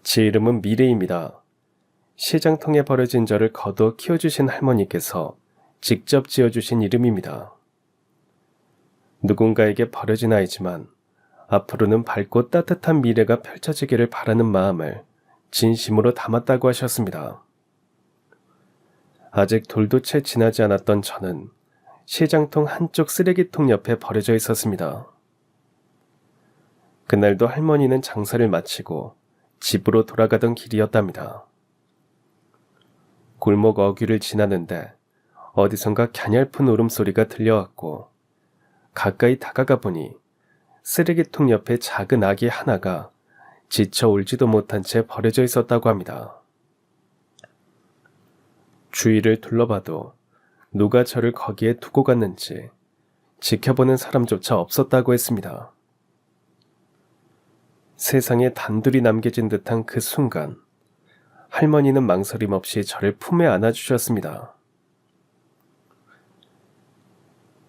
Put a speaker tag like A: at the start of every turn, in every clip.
A: 제 이름은 미래입니다. 시장통에 버려진 저를 거두어 키워주신 할머니께서 직접 지어주신 이름입니다. 누군가에게 버려진 아이지만 앞으로는 밝고 따뜻한 미래가 펼쳐지기를 바라는 마음을 진심으로 담았다고 하셨습니다. 아직 돌도 채 지나지 않았던 저는 시장통 한쪽 쓰레기통 옆에 버려져 있었습니다. 그날도 할머니는 장사를 마치고 집으로 돌아가던 길이었답니다. 골목 어귀를 지나는데 어디선가 갸냘픈 울음소리가 들려왔고 가까이 다가가 보니 쓰레기통 옆에 작은 아기 하나가 지쳐 울지도 못한 채 버려져 있었다고 합니다. 주위를 둘러봐도 누가 저를 거기에 두고 갔는지 지켜보는 사람조차 없었다고 했습니다. 세상에 단둘이 남겨진 듯한 그 순간, 할머니는 망설임 없이 저를 품에 안아주셨습니다.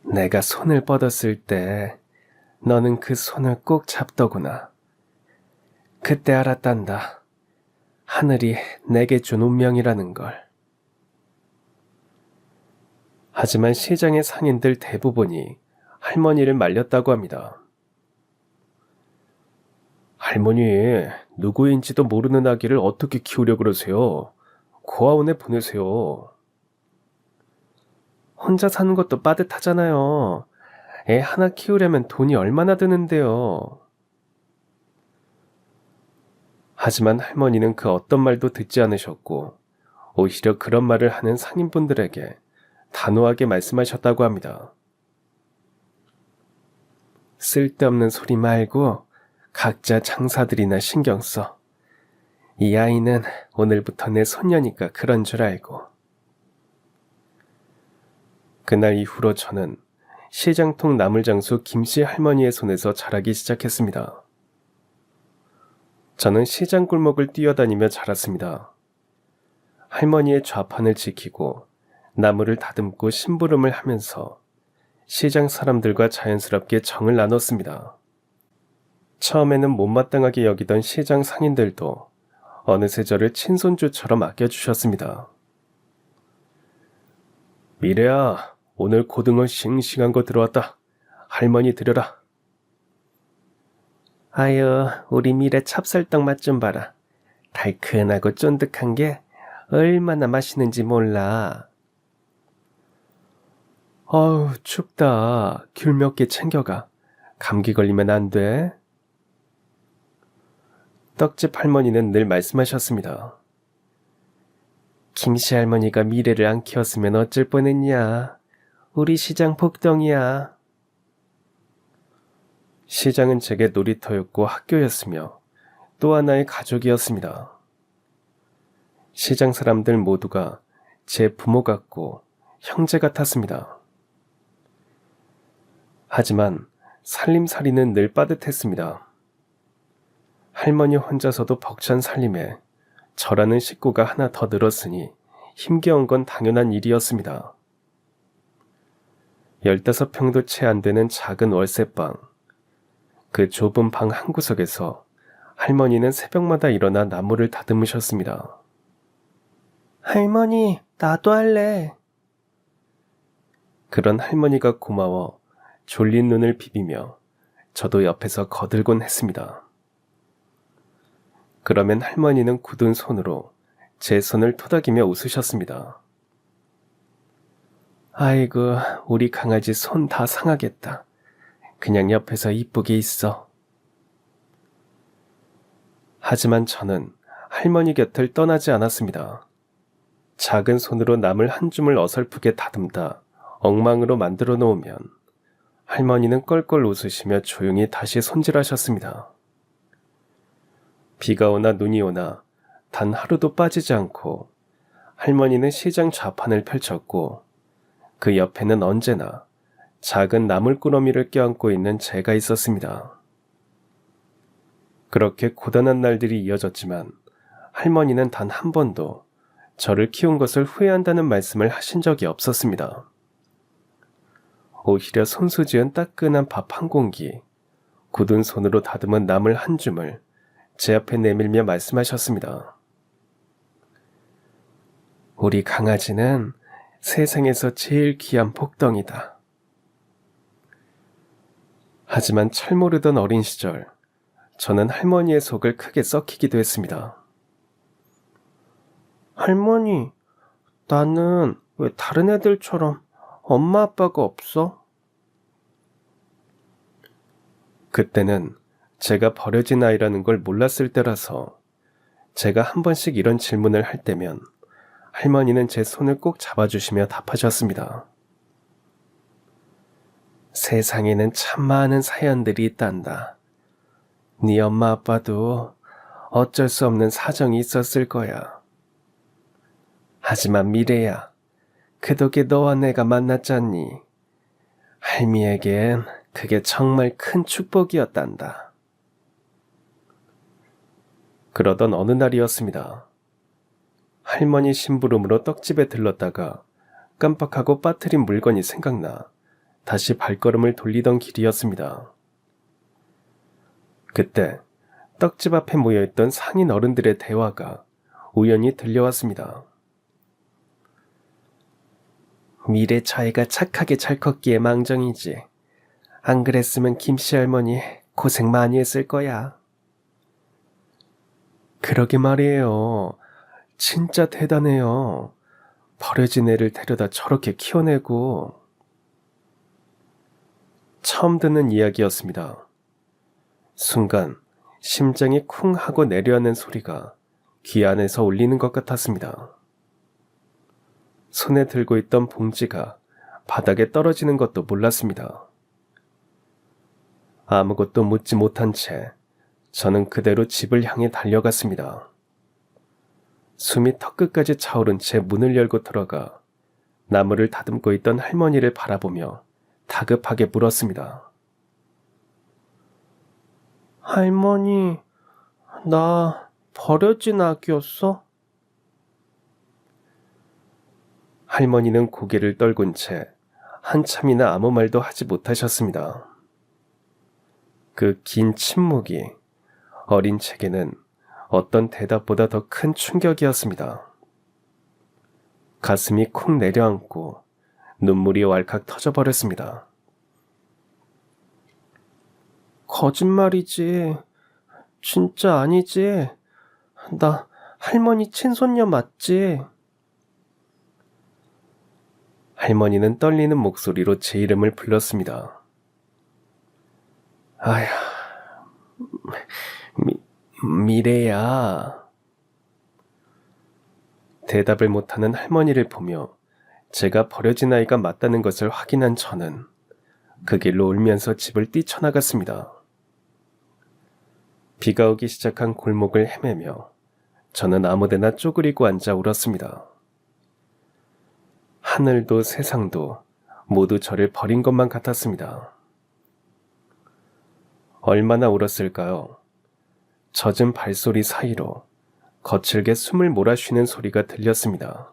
A: 내가 손을 뻗었을 때 너는 그 손을 꼭 잡더구나. 그때 알았단다. 하늘이 내게 준 운명이라는 걸. 하지만 시장의 상인들 대부분이 할머니를 말렸다고 합니다. 할머니, 누구인지도 모르는 아기를 어떻게 키우려 그러세요? 고아원에 보내세요. 혼자 사는 것도 빠듯하잖아요. 애 하나 키우려면 돈이 얼마나 드는데요. 하지만 할머니는 그 어떤 말도 듣지 않으셨고 오히려 그런 말을 하는 상인분들에게 단호하게 말씀하셨다고 합니다. 쓸데없는 소리 말고 각자 장사들이나 신경 써. 이 아이는 오늘부터 내 손녀니까 그런 줄 알고. 그날 이후로 저는 시장통 나물장수 김씨 할머니의 손에서 자라기 시작했습니다. 저는 시장 골목을 뛰어다니며 자랐습니다. 할머니의 좌판을 지키고 나무를 다듬고 심부름을 하면서 시장 사람들과 자연스럽게 정을 나눴습니다. 처음에는 못마땅하게 여기던 시장 상인들도 어느새 저를 친손주처럼 아껴주셨습니다. 미래야, 오늘 고등어 싱싱한 거 들어왔다. 할머니 드려라. 아유, 우리 미래 찹쌀떡 맛 좀 봐라. 달큰하고 쫀득한 게 얼마나 맛있는지 몰라. 아우, 춥다. 귤 몇 개 챙겨가. 감기 걸리면 안 돼. 떡집 할머니는 늘 말씀하셨습니다. 김씨 할머니가 미래를 안 키웠으면 어쩔 뻔했냐. 우리 시장 복덩이야. 시장은 제게 놀이터였고 학교였으며 또 하나의 가족이었습니다. 시장 사람들 모두가 제 부모 같고 형제 같았습니다. 하지만 살림살이는 늘 빠듯했습니다. 할머니 혼자서도 벅찬 살림에 저라는 식구가 하나 더 늘었으니 힘겨운 건 당연한 일이었습니다. 15평도 채 안 되는 작은 월세방. 그 좁은 방 한구석에서 할머니는 새벽마다 일어나 나무를 다듬으셨습니다. 할머니, 나도 할래. 그런 할머니가 고마워 졸린 눈을 비비며 저도 옆에서 거들곤 했습니다. 그러면 할머니는 굳은 손으로 제 손을 토닥이며 웃으셨습니다. 아이고, 우리 강아지 손 다 상하겠다. 그냥 옆에서 이쁘게 있어. 하지만 저는 할머니 곁을 떠나지 않았습니다. 작은 손으로 나물 한 줌을 어설프게 다듬다 엉망으로 만들어 놓으면 할머니는 껄껄 웃으시며 조용히 다시 손질하셨습니다. 비가 오나 눈이 오나 단 하루도 빠지지 않고 할머니는 시장 좌판을 펼쳤고 그 옆에는 언제나 작은 나물꾸러미를 껴안고 있는 제가 있었습니다. 그렇게 고단한 날들이 이어졌지만 할머니는 단 한 번도 저를 키운 것을 후회한다는 말씀을 하신 적이 없었습니다. 오히려 손수지은 따끈한 밥 한 공기, 굳은 손으로 다듬은 나물 한 줌을 제 앞에 내밀며 말씀하셨습니다. 우리 강아지는 세상에서 제일 귀한 복덩이다. 하지만 철모르던 어린 시절, 저는 할머니의 속을 크게 썩히기도 했습니다. 할머니, 나는 왜 다른 애들처럼 엄마 아빠가 없어? 그때는 제가 버려진 아이라는 걸 몰랐을 때라서 제가 한 번씩 이런 질문을 할 때면 할머니는 제 손을 꼭 잡아주시며 답하셨습니다. 세상에는 참 많은 사연들이 있단다. 네 엄마 아빠도 어쩔 수 없는 사정이 있었을 거야. 하지만 미래야, 그 덕에 너와 내가 만났잖니. 할미에겐 그게 정말 큰 축복이었단다. 그러던 어느 날이었습니다. 할머니 심부름으로 떡집에 들렀다가 깜빡하고 빠뜨린 물건이 생각나 다시 발걸음을 돌리던 길이었습니다. 그때 떡집 앞에 모여있던 상인 어른들의 대화가 우연히 들려왔습니다. 미래 저희가 착하게 잘 컸기에 망정이지. 안 그랬으면 김씨 할머니 고생 많이 했을 거야. 그러게 말이에요. 진짜 대단해요. 버려진 애를 데려다 저렇게 키워내고. 처음 듣는 이야기였습니다. 순간 심장이 쿵 하고 내려앉는 소리가 귀 안에서 울리는 것 같았습니다. 손에 들고 있던 봉지가 바닥에 떨어지는 것도 몰랐습니다. 아무것도 묻지 못한 채 저는 그대로 집을 향해 달려갔습니다. 숨이 턱끝까지 차오른 채 문을 열고 들어가 나무를 다듬고 있던 할머니를 바라보며 다급하게 물었습니다. 할머니, 나 버려진 아기였어? 할머니는 고개를 떨군 채 한참이나 아무 말도 하지 못하셨습니다. 그 긴 침묵이 어린 제게는 어떤 대답보다 더 큰 충격이었습니다. 가슴이 쿵 내려앉고 눈물이 왈칵 터져버렸습니다. 거짓말이지. 진짜 아니지. 나 할머니 친손녀 맞지? 할머니는 떨리는 목소리로 제 이름을 불렀습니다. 아휴, 미래야. 대답을 못하는 할머니를 보며 제가 버려진 아이가 맞다는 것을 확인한 저는 그 길로 울면서 집을 뛰쳐나갔습니다. 비가 오기 시작한 골목을 헤매며 저는 아무데나 쪼그리고 앉아 울었습니다. 하늘도 세상도 모두 저를 버린 것만 같았습니다. 얼마나 울었을까요? 젖은 발소리 사이로 거칠게 숨을 몰아쉬는 소리가 들렸습니다.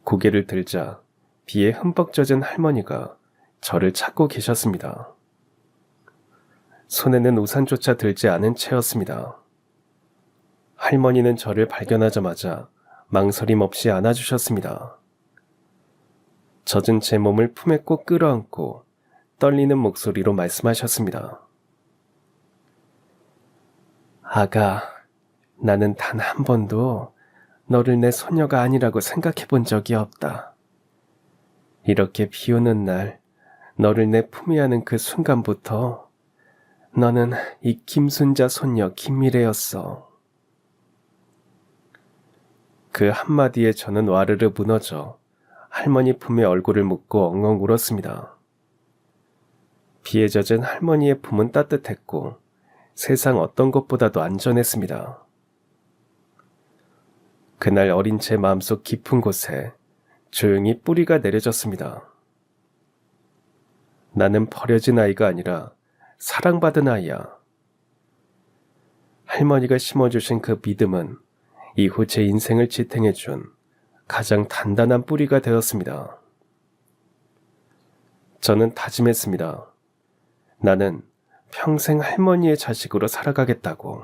A: 고개를 들자 비에 흠뻑 젖은 할머니가 저를 찾고 계셨습니다. 손에는 우산조차 들지 않은 채였습니다. 할머니는 저를 발견하자마자 망설임 없이 안아주셨습니다. 젖은 제 몸을 품에 꼭 끌어안고 떨리는 목소리로 말씀하셨습니다. 아가, 나는 단 한 번도 너를 내 손녀가 아니라고 생각해 본 적이 없다. 이렇게 비 오는 날 너를 내 품에 안은 그 순간부터 너는 이 김순자 손녀 김미래였어. 그 한마디에 저는 와르르 무너져 할머니 품에 얼굴을 묻고 엉엉 울었습니다. 비에 젖은 할머니의 품은 따뜻했고 세상 어떤 것보다도 안전했습니다. 그날 어린 제 마음속 깊은 곳에 조용히 뿌리가 내려졌습니다. 나는 버려진 아이가 아니라 사랑받은 아이야. 할머니가 심어주신 그 믿음은 이후 제 인생을 지탱해준 가장 단단한 뿌리가 되었습니다. 저는 다짐했습니다. 나는 평생 할머니의 자식으로 살아가겠다고.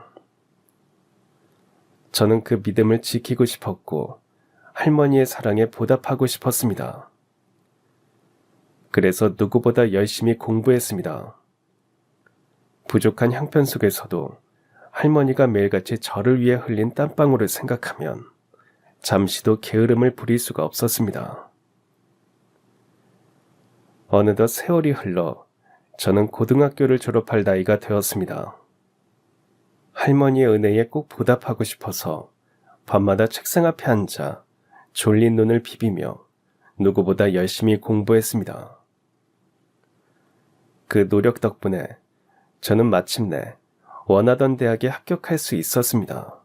A: 저는 그 믿음을 지키고 싶었고 할머니의 사랑에 보답하고 싶었습니다. 그래서 누구보다 열심히 공부했습니다. 부족한 형편 속에서도 할머니가 매일같이 저를 위해 흘린 땀방울을 생각하면 잠시도 게으름을 부릴 수가 없었습니다. 어느덧 세월이 흘러 저는 고등학교를 졸업할 나이가 되었습니다. 할머니의 은혜에 꼭 보답하고 싶어서 밤마다 책상 앞에 앉아 졸린 눈을 비비며 누구보다 열심히 공부했습니다. 그 노력 덕분에 저는 마침내 원하던 대학에 합격할 수 있었습니다.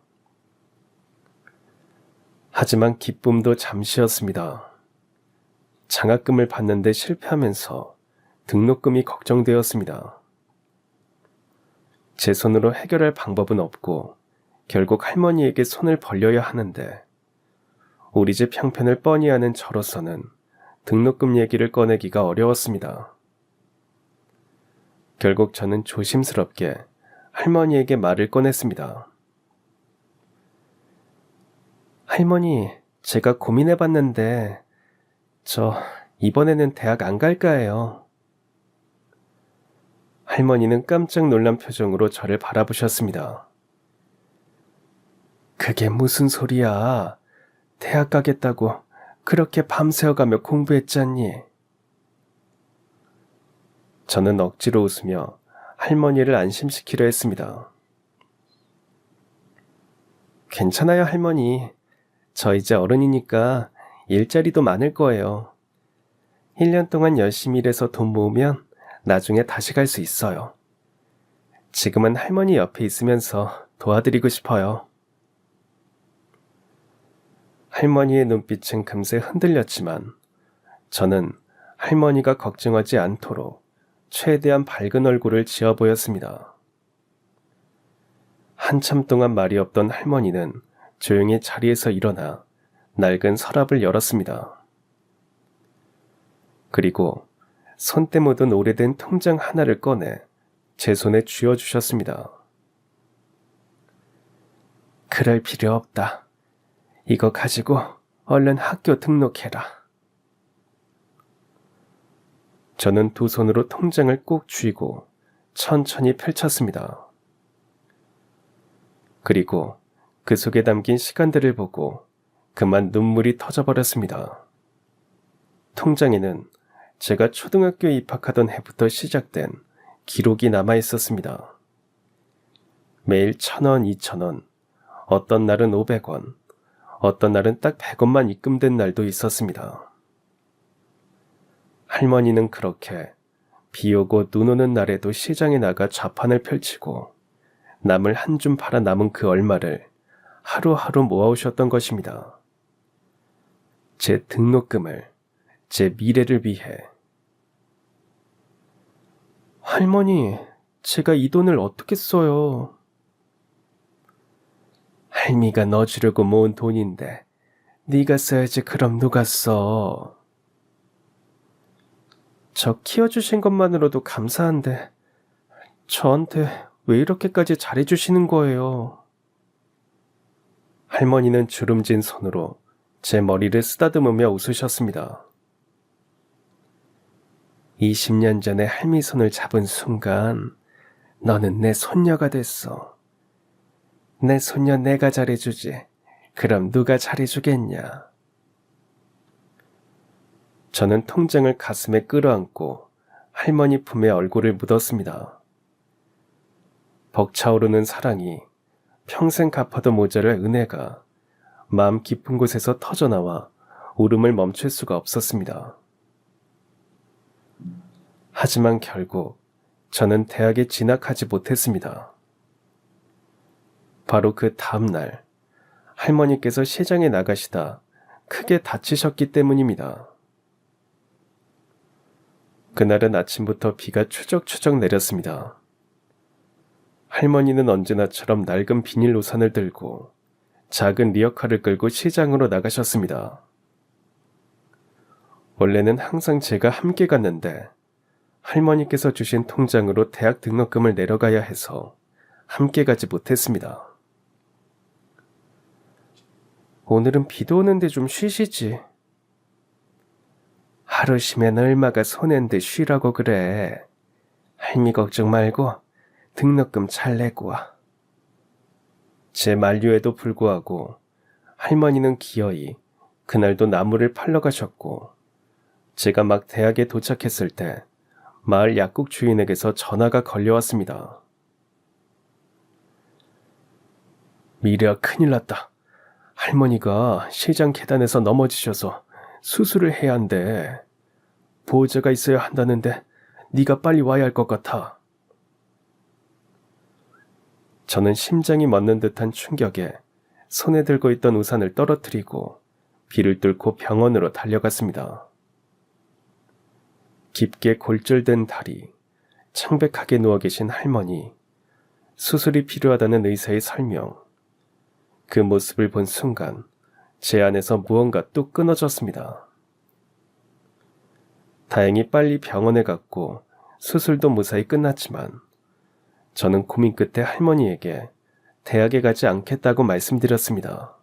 A: 하지만 기쁨도 잠시였습니다. 장학금을 받는데 실패하면서 등록금이 걱정되었습니다. 제 손으로 해결할 방법은 없고 결국 할머니에게 손을 벌려야 하는데 우리 집 형편을 뻔히 아는 저로서는 등록금 얘기를 꺼내기가 어려웠습니다. 결국 저는 조심스럽게 할머니에게 말을 꺼냈습니다. 할머니, 제가 고민해봤는데 이번에는 대학 안 갈까 해요. 할머니는 깜짝 놀란 표정으로 저를 바라보셨습니다. 그게 무슨 소리야? 대학 가겠다고 그렇게 밤새워가며 공부했잖니. 저는 억지로 웃으며 할머니를 안심시키려 했습니다. 괜찮아요, 할머니. 저 이제 어른이니까 일자리도 많을 거예요. 1년 동안 열심히 일해서 돈 모으면 나중에 다시 갈 수 있어요. 지금은 할머니 옆에 있으면서 도와드리고 싶어요. 할머니의 눈빛은 금세 흔들렸지만 저는 할머니가 걱정하지 않도록 최대한 밝은 얼굴을 지어 보였습니다. 한참 동안 말이 없던 할머니는 조용히 자리에서 일어나 낡은 서랍을 열었습니다. 그리고 손때 묻은 오래된 통장 하나를 꺼내 제 손에 쥐어주셨습니다. 그럴 필요 없다. 이거 가지고 얼른 학교 등록해라. 저는 두 손으로 통장을 꼭 쥐고 천천히 펼쳤습니다. 그리고 그 속에 담긴 시간들을 보고 그만 눈물이 터져버렸습니다. 통장에는 제가 초등학교에 입학하던 해부터 시작된 기록이 남아 있었습니다. 매일 1,000원, 2,000원, 어떤 날은 500원, 어떤 날은 딱 100원만 입금된 날도 있었습니다. 할머니는 그렇게 비 오고 눈 오는 날에도 시장에 나가 좌판을 펼치고 남을 한 줌 팔아 남은 그 얼마를 하루하루 모아오셨던 것입니다. 제 등록금을, 제 미래를 위해. 할머니, 제가 이 돈을 어떻게 써요? 할미가 너 주려고 모은 돈인데 네가 써야지. 그럼 누가 써? 저 키워주신 것만으로도 감사한데 저한테 왜 이렇게까지 잘해주시는 거예요? 할머니는 주름진 손으로 제 머리를 쓰다듬으며 웃으셨습니다. 20년 전에 할미 손을 잡은 순간 너는 내 손녀가 됐어. 내 손녀 내가 잘해주지. 그럼 누가 잘해주겠냐? 저는 통장을 가슴에 끌어안고 할머니 품에 얼굴을 묻었습니다. 벅차오르는 사랑이, 평생 갚아도 모자랄 은혜가 마음 깊은 곳에서 터져나와 울음을 멈출 수가 없었습니다. 하지만 결국 저는 대학에 진학하지 못했습니다. 바로 그 다음 날 할머니께서 시장에 나가시다 크게 다치셨기 때문입니다. 그날은 아침부터 비가 추적추적 내렸습니다. 할머니는 언제나처럼 낡은 비닐 우산을 들고 작은 리어카를 끌고 시장으로 나가셨습니다. 원래는 항상 제가 함께 갔는데 할머니께서 주신 통장으로 대학 등록금을 내려가야 해서 함께 가지 못했습니다. 오늘은 비도 오는데 좀 쉬시지. 하루 쉬면 얼마가 손해인데 쉬라고 그래. 할미 걱정 말고 등록금 잘 내고 와. 제 만류에도 불구하고 할머니는 기어이 그날도 나무를 팔러 가셨고, 제가 막 대학에 도착했을 때 마을 약국 주인에게서 전화가 걸려왔습니다. 미래야, 큰일 났다. 할머니가 시장 계단에서 넘어지셔서 수술을 해야 한대. 보호자가 있어야 한다는데 네가 빨리 와야 할 것 같아. 저는 심장이 멎는 듯한 충격에 손에 들고 있던 우산을 떨어뜨리고 비를 뚫고 병원으로 달려갔습니다. 깊게 골절된 다리, 창백하게 누워 계신 할머니, 수술이 필요하다는 의사의 설명. 그 모습을 본 순간 제 안에서 무언가 뚝 끊어졌습니다. 다행히 빨리 병원에 갔고 수술도 무사히 끝났지만 저는 고민 끝에 할머니에게 대학에 가지 않겠다고 말씀드렸습니다.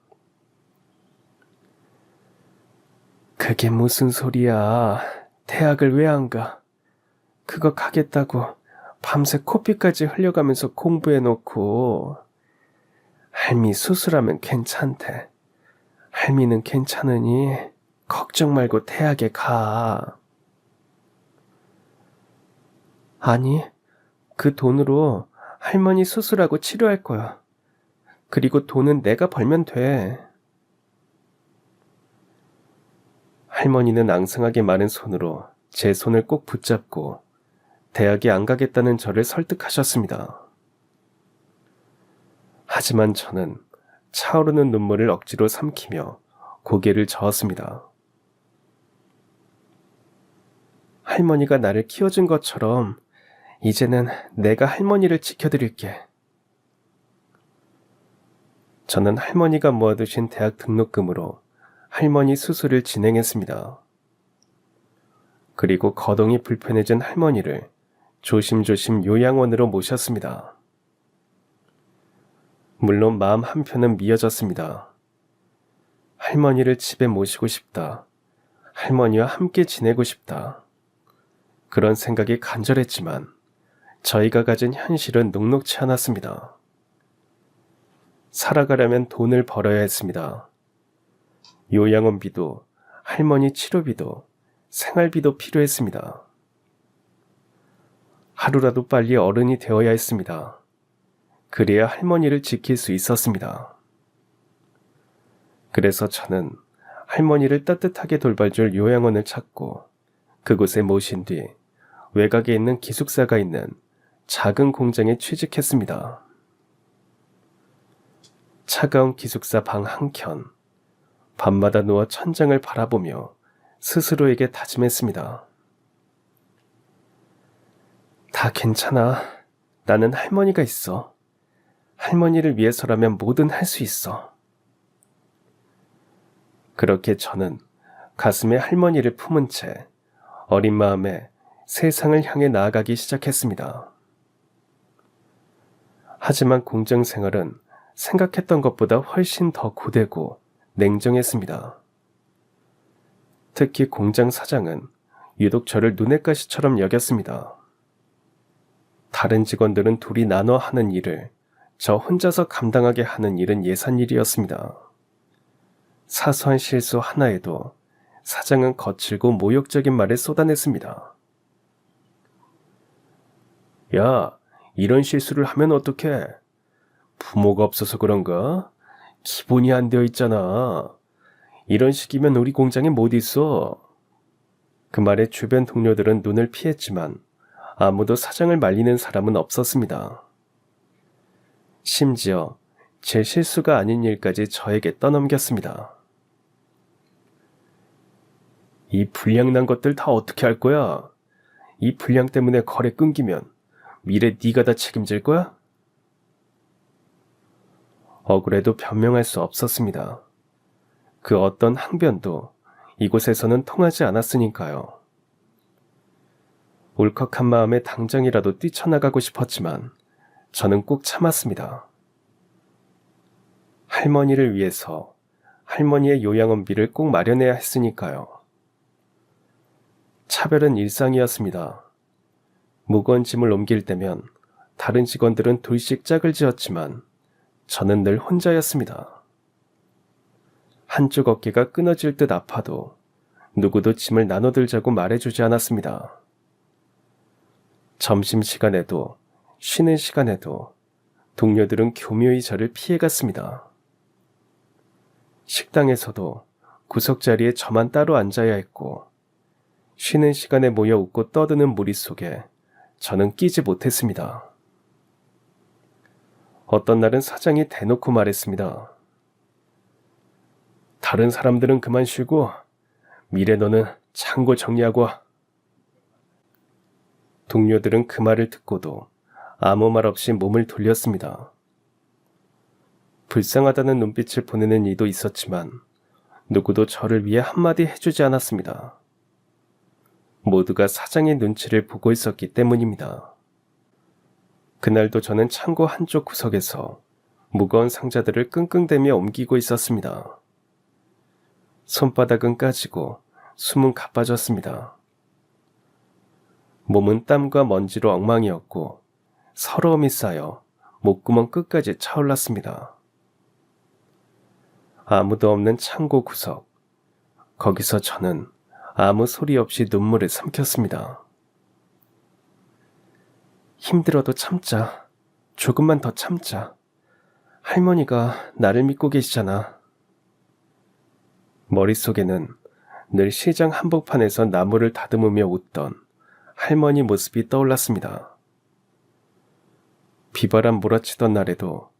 A: 그게 무슨 소리야. 대학을 왜 안 가? 그거 가겠다고 밤새 코피까지 흘려가면서 공부해놓고. 할미 수술하면 괜찮대. 할미는 괜찮으니 걱정 말고 대학에 가. 아니, 그 돈으로 할머니 수술하고 치료할 거야. 그리고 돈은 내가 벌면 돼. 할머니는 앙상하게 마른 손으로 제 손을 꼭 붙잡고 대학에 안 가겠다는 저를 설득하셨습니다. 하지만 저는 차오르는 눈물을 억지로 삼키며 고개를 저었습니다. 할머니가 나를 키워준 것처럼 이제는 내가 할머니를 지켜드릴게. 저는 할머니가 모아두신 대학 등록금으로 할머니 수술을 진행했습니다. 그리고 거동이 불편해진 할머니를 조심조심 요양원으로 모셨습니다. 물론 마음 한편은 미어졌습니다. 할머니를 집에 모시고 싶다. 할머니와 함께 지내고 싶다. 그런 생각이 간절했지만 저희가 가진 현실은 녹록치 않았습니다. 살아가려면 돈을 벌어야 했습니다. 요양원비도, 할머니 치료비도, 생활비도 필요했습니다. 하루라도 빨리 어른이 되어야 했습니다. 그래야 할머니를 지킬 수 있었습니다. 그래서 저는 할머니를 따뜻하게 돌봐줄 요양원을 찾고 그곳에 모신 뒤 외곽에 있는 기숙사가 있는 작은 공장에 취직했습니다. 차가운 기숙사 방 한켠, 밤마다 누워 천장을 바라보며 스스로에게 다짐했습니다. 다 괜찮아. 나는 할머니가 있어. 할머니를 위해서라면 뭐든 할 수 있어. 그렇게 저는 가슴에 할머니를 품은 채 어린 마음에 세상을 향해 나아가기 시작했습니다. 하지만 공장 생활은 생각했던 것보다 훨씬 더 고되고 냉정했습니다. 특히 공장 사장은 유독 저를 눈엣 가시처럼 여겼습니다. 다른 직원들은 둘이 나눠 하는 일을 저 혼자서 감당하게 하는 일은 예산일이었습니다. 사소한 실수 하나에도 사장은 거칠고 모욕적인 말을 쏟아냈습니다. 야, 이런 실수를 하면 어떡해? 부모가 없어서 그런가? 기본이 안 되어 있잖아. 이런 식이면 우리 공장에 못 있어. 그 말에 주변 동료들은 눈을 피했지만 아무도 사장을 말리는 사람은 없었습니다. 심지어 제 실수가 아닌 일까지 저에게 떠넘겼습니다. 이 불량 난 것들 다 어떻게 할 거야? 이 불량 때문에 거래 끊기면 미래 네가 다 책임질 거야? 억울해도 변명할 수 없었습니다. 그 어떤 항변도 이곳에서는 통하지 않았으니까요. 울컥한 마음에 당장이라도 뛰쳐나가고 싶었지만 저는 꼭 참았습니다. 할머니를 위해서 할머니의 요양원비를 꼭 마련해야 했으니까요. 차별은 일상이었습니다. 무거운 짐을 옮길 때면 다른 직원들은 둘씩 짝을 지었지만 저는 늘 혼자였습니다. 한쪽 어깨가 끊어질 듯 아파도 누구도 짐을 나눠들자고 말해주지 않았습니다. 점심시간에도 쉬는 시간에도 동료들은 교묘히 저를 피해갔습니다. 식당에서도 구석자리에 저만 따로 앉아야 했고 쉬는 시간에 모여 웃고 떠드는 무리 속에 저는 끼지 못했습니다. 어떤 날은 사장이 대놓고 말했습니다. 다른 사람들은 그만 쉬고 미래 너는 창고 정리하고 와. 동료들은 그 말을 듣고도 아무 말 없이 몸을 돌렸습니다. 불쌍하다는 눈빛을 보내는 이도 있었지만 누구도 저를 위해 한마디 해주지 않았습니다. 모두가 사장의 눈치를 보고 있었기 때문입니다. 그날도 저는 창고 한쪽 구석에서 무거운 상자들을 끙끙대며 옮기고 있었습니다. 손바닥은 까지고 숨은 가빠졌습니다. 몸은 땀과 먼지로 엉망이었고 서러움이 쌓여 목구멍 끝까지 차올랐습니다. 아무도 없는 창고 구석. 거기서 저는 아무 소리 없이 눈물을 삼켰습니다. 힘들어도 참자. 조금만 더 참자. 할머니가 나를 믿고 계시잖아. 머릿속에는 늘 시장 한복판에서 나무를 다듬으며 웃던 할머니 모습이 떠올랐습니다. 비바람 몰아치던 날에도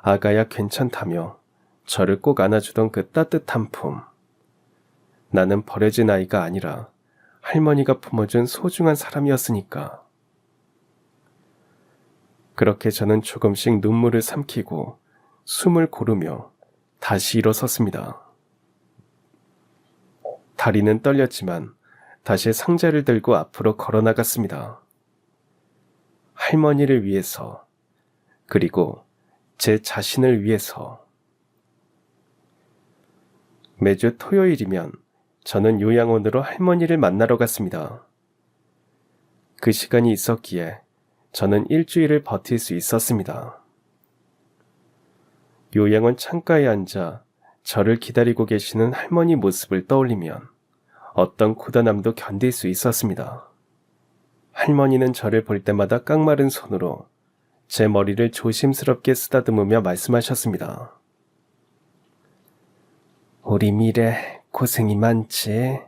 A: 아가야 괜찮다며 저를 꼭 안아주던 그 따뜻한 품. 나는 버려진 아이가 아니라 할머니가 품어준 소중한 사람이었으니까. 그렇게 저는 조금씩 눈물을 삼키고 숨을 고르며 다시 일어섰습니다. 다리는 떨렸지만 다시 상자를 들고 앞으로 걸어 나갔습니다. 할머니를 위해서, 그리고 제 자신을 위해서. 매주 토요일이면 저는 요양원으로 할머니를 만나러 갔습니다. 그 시간이 있었기에 저는 일주일을 버틸 수 있었습니다. 요양원 창가에 앉아 저를 기다리고 계시는 할머니 모습을 떠올리면 어떤 고단함도 견딜 수 있었습니다. 할머니는 저를 볼 때마다 깡마른 손으로 제 머리를 조심스럽게 쓰다듬으며 말씀하셨습니다. 우리 미래 고생이 많지.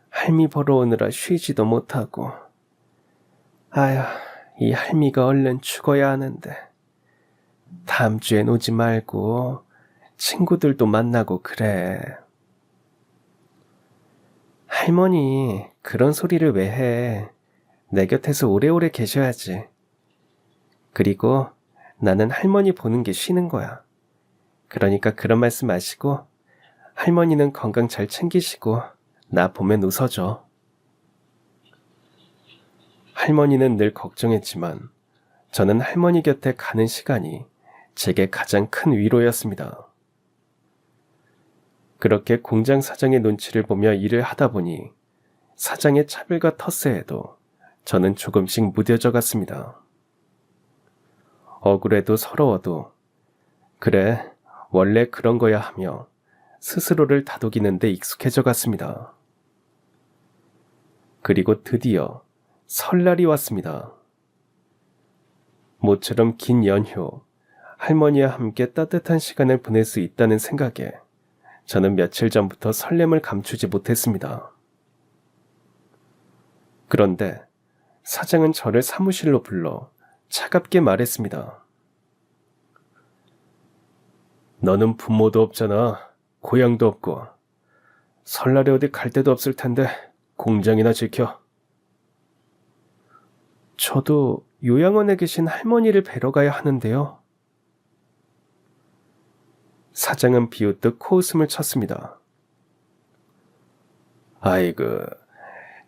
A: 할미 보러 오느라 쉬지도 못하고. 아휴, 이 할미가 얼른 죽어야 하는데. 다음 주엔 오지 말고 친구들도 만나고 그래. 할머니, 그런 소리를 왜 해? 내 곁에서 오래오래 계셔야지. 그리고 나는 할머니 보는 게 쉬는 거야. 그러니까 그런 말씀 마시고 할머니는 건강 잘 챙기시고 나 보면 웃어줘. 할머니는 늘 걱정했지만 저는 할머니 곁에 가는 시간이 제게 가장 큰 위로였습니다. 그렇게 공장 사장의 눈치를 보며 일을 하다 보니 사장의 차별과 텃세에도 저는 조금씩 무뎌져 갔습니다. 억울해도 서러워도 그래, 원래 그런 거야 하며 스스로를 다독이는데 익숙해져 갔습니다. 그리고 드디어 설날이 왔습니다. 모처럼 긴 연휴, 할머니와 함께 따뜻한 시간을 보낼 수 있다는 생각에 저는 며칠 전부터 설렘을 감추지 못했습니다. 그런데 사장은 저를 사무실로 불러 차갑게 말했습니다. 너는 부모도 없잖아. 고향도 없고. 설날에 어디 갈 데도 없을 텐데 공장이나 지켜. 저도 요양원에 계신 할머니를 뵈러 가야 하는데요. 사장은 비웃듯 코웃음을 쳤습니다. 아이고,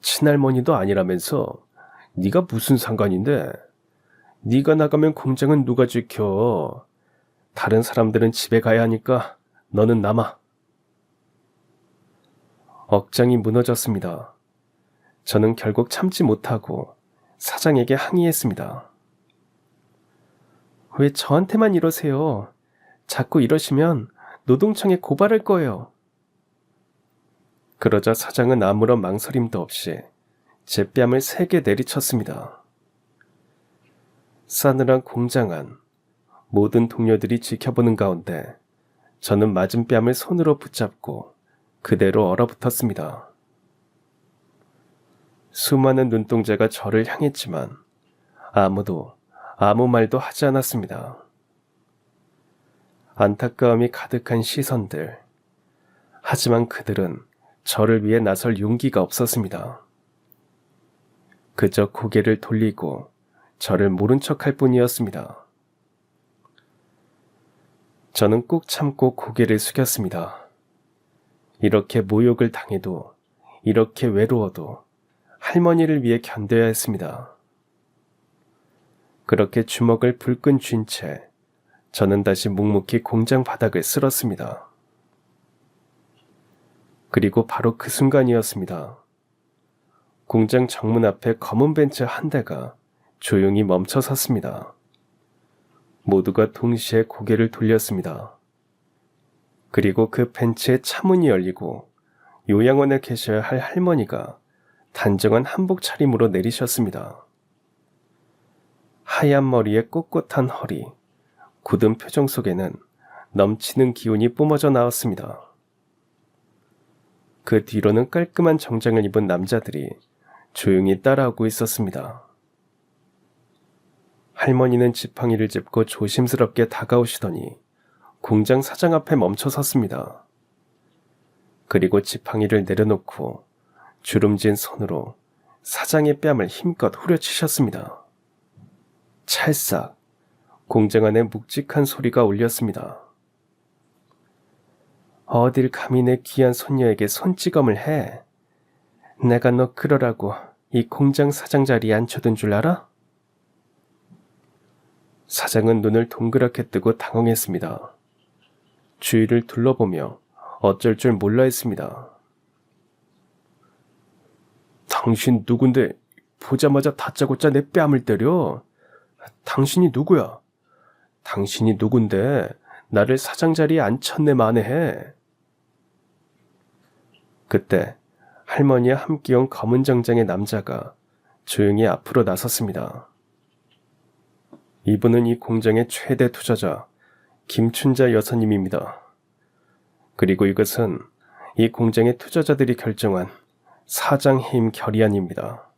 A: 친할머니도 아니라면서 네가 무슨 상관인데? 네가 나가면 공장은 누가 지켜? 다른 사람들은 집에 가야 하니까 너는 남아. 억장이 무너졌습니다. 저는 결국 참지 못하고 사장에게 항의했습니다. 왜 저한테만 이러세요? 자꾸 이러시면 노동청에 고발할 거예요. 그러자 사장은 아무런 망설임도 없이 제 뺨을 세게 내리쳤습니다. 싸늘한 공장 안, 모든 동료들이 지켜보는 가운데 저는 맞은 뺨을 손으로 붙잡고 그대로 얼어붙었습니다. 수많은 눈동자가 저를 향했지만 아무도 아무 말도 하지 않았습니다. 안타까움이 가득한 시선들. 하지만 그들은 저를 위해 나설 용기가 없었습니다. 그저 고개를 돌리고 저를 모른 척할 뿐이었습니다. 저는 꾹 참고 고개를 숙였습니다. 이렇게 모욕을 당해도, 이렇게 외로워도 할머니를 위해 견뎌야 했습니다. 그렇게 주먹을 불끈 쥔 채 저는 다시 묵묵히 공장 바닥을 쓸었습니다. 그리고 바로 그 순간이었습니다. 공장 정문 앞에 검은 벤츠 한 대가 조용히 멈춰 섰습니다. 모두가 동시에 고개를 돌렸습니다. 그리고 그 벤츠의 차문이 열리고 요양원에 계셔야 할 할머니가 단정한 한복 차림으로 내리셨습니다. 하얀 머리에 꼿꼿한 허리, 굳은 표정 속에는 넘치는 기운이 뿜어져 나왔습니다. 그 뒤로는 깔끔한 정장을 입은 남자들이 조용히 따라오고 있었습니다. 할머니는 지팡이를 짚고 조심스럽게 다가오시더니 공장 사장 앞에 멈춰 섰습니다. 그리고 지팡이를 내려놓고 주름진 손으로 사장의 뺨을 힘껏 후려치셨습니다. 찰싹 공장 안에 묵직한 소리가 울렸습니다. 어딜 감히 내 귀한 손녀에게 손찌검을 해? 내가 너 그러라고 이 공장 사장 자리에 앉혀둔 줄 알아? 사장은 눈을 동그랗게 뜨고 당황했습니다. 주위를 둘러보며 어쩔 줄 몰라 했습니다. 당신 누군데 보자마자 다짜고짜 내 뺨을 때려? 당신이 누구야? 당신이 누군데 나를 사장 자리에 앉혔네 만회해. 그때 할머니와 함께 온 검은 정장의 남자가 조용히 앞으로 나섰습니다. 이분은 이 공장의 최대 투자자 김춘자 여사님입니다. 그리고 이것은 이 공장의 투자자들이 결정한 사장 해임 결의안입니다.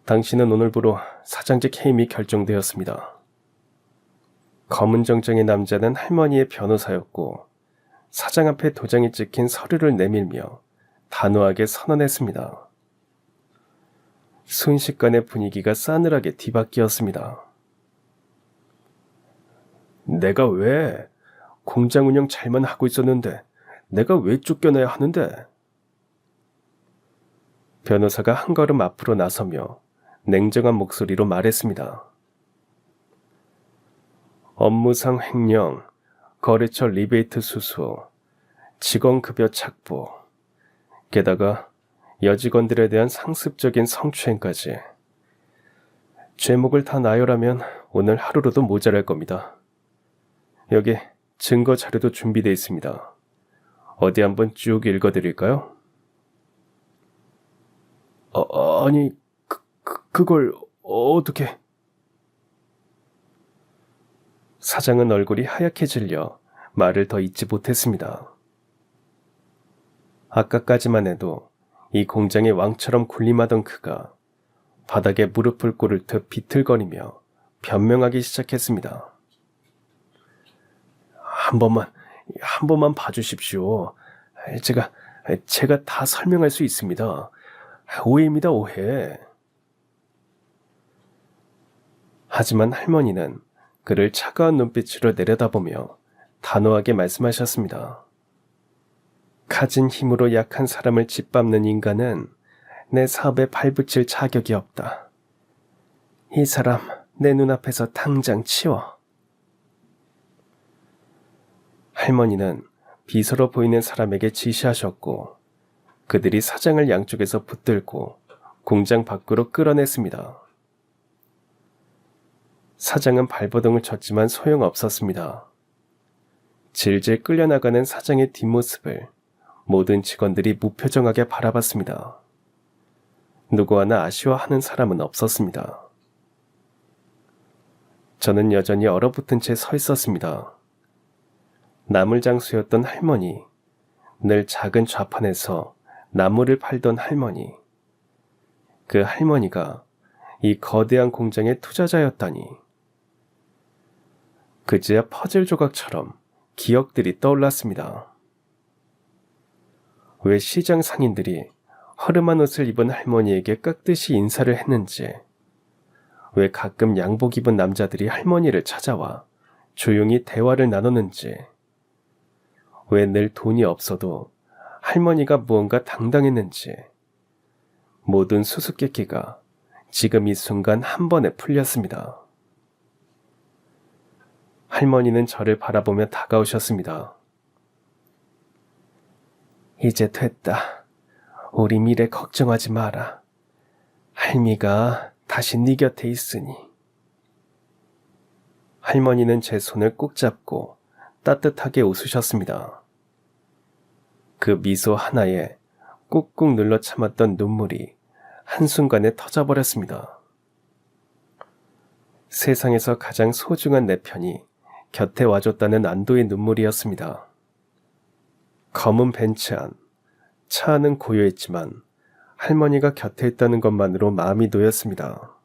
A: 당신은 오늘부로 사장직 해임이 결정되었습니다. 검은 정장의 남자는 할머니의 변호사였고 사장 앞에 도장이 찍힌 서류를 내밀며 단호하게 선언했습니다. 순식간에 분위기가 싸늘하게 뒤바뀌었습니다. 내가 왜? 공장 운영 잘만 하고 있었는데 내가 왜 쫓겨나야 하는데? 변호사가 한 걸음 앞으로 나서며 냉정한 목소리로 말했습니다. 업무상 횡령, 거래처 리베이트 수수, 직원급여 착보, 게다가 여직원들에 대한 상습적인 성추행까지. 죄목을 다 나열하면 오늘 하루로도 모자랄 겁니다. 여기 증거 자료도 준비되어 있습니다. 어디 한번 쭉 읽어드릴까요? 아니, 그걸 어떻게... 사장은 얼굴이 하얗게 질려 말을 더 잇지 못했습니다. 아까까지만 해도 이 공장의 왕처럼 군림하던 그가 바닥에 무릎을 꿇을 듯 비틀거리며 변명하기 시작했습니다. 한 번만 봐주십시오. 제가 다 설명할 수 있습니다. 오해입니다, 오해. 하지만 할머니는 그를 차가운 눈빛으로 내려다보며 단호하게 말씀하셨습니다. 가진 힘으로 약한 사람을 짓밟는 인간은 내 사업에 발붙일 자격이 없다. 이 사람 내 눈앞에서 당장 치워. 할머니는 비서로 보이는 사람에게 지시하셨고 그들이 사장을 양쪽에서 붙들고 공장 밖으로 끌어냈습니다. 사장은 발버둥을 쳤지만 소용없었습니다. 질질 끌려나가는 사장의 뒷모습을 모든 직원들이 무표정하게 바라봤습니다. 누구 하나 아쉬워하는 사람은 없었습니다. 저는 여전히 얼어붙은 채 서 있었습니다. 나물장수였던 할머니, 늘 작은 좌판에서 나물을 팔던 할머니, 그 할머니가 이 거대한 공장의 투자자였다니. 그제야 퍼즐 조각처럼 기억들이 떠올랐습니다. 왜 시장 상인들이 허름한 옷을 입은 할머니에게 깍듯이 인사를 했는지, 왜 가끔 양복 입은 남자들이 할머니를 찾아와 조용히 대화를 나누는지, 왜 늘 돈이 없어도 할머니가 무언가 당당했는지, 모든 수수께끼가 지금 이 순간 한 번에 풀렸습니다. 할머니는 저를 바라보며 다가오셨습니다. 이제 됐다. 우리 미래 걱정하지 마라. 할미가 다시 네 곁에 있으니. 할머니는 제 손을 꼭 잡고 따뜻하게 웃으셨습니다. 그 미소 하나에 꾹꾹 눌러 참았던 눈물이 한순간에 터져버렸습니다. 세상에서 가장 소중한 내 편이 곁에 와줬다는 안도의 눈물이었습니다. 검은 벤츠 안, 차 안은 고요했지만 할머니가 곁에 있다는 것만으로 마음이 놓였습니다.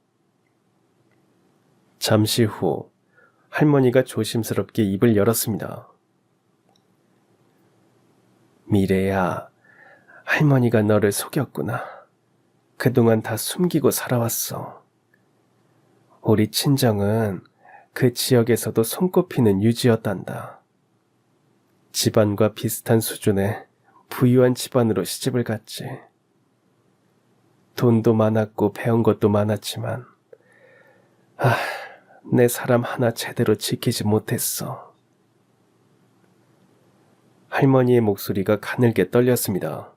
A: 잠시 후 할머니가 조심스럽게 입을 열었습니다. 미래야, 할머니가 너를 속였구나. 그동안 다 숨기고 살아왔어. 우리 친정은 그 지역에서도 손꼽히는 유지였단다. 집안과 비슷한 수준의 부유한 집안으로 시집을 갔지. 돈도 많았고 배운 것도 많았지만 내 사람 하나 제대로 지키지 못했어. 할머니의 목소리가 가늘게 떨렸습니다.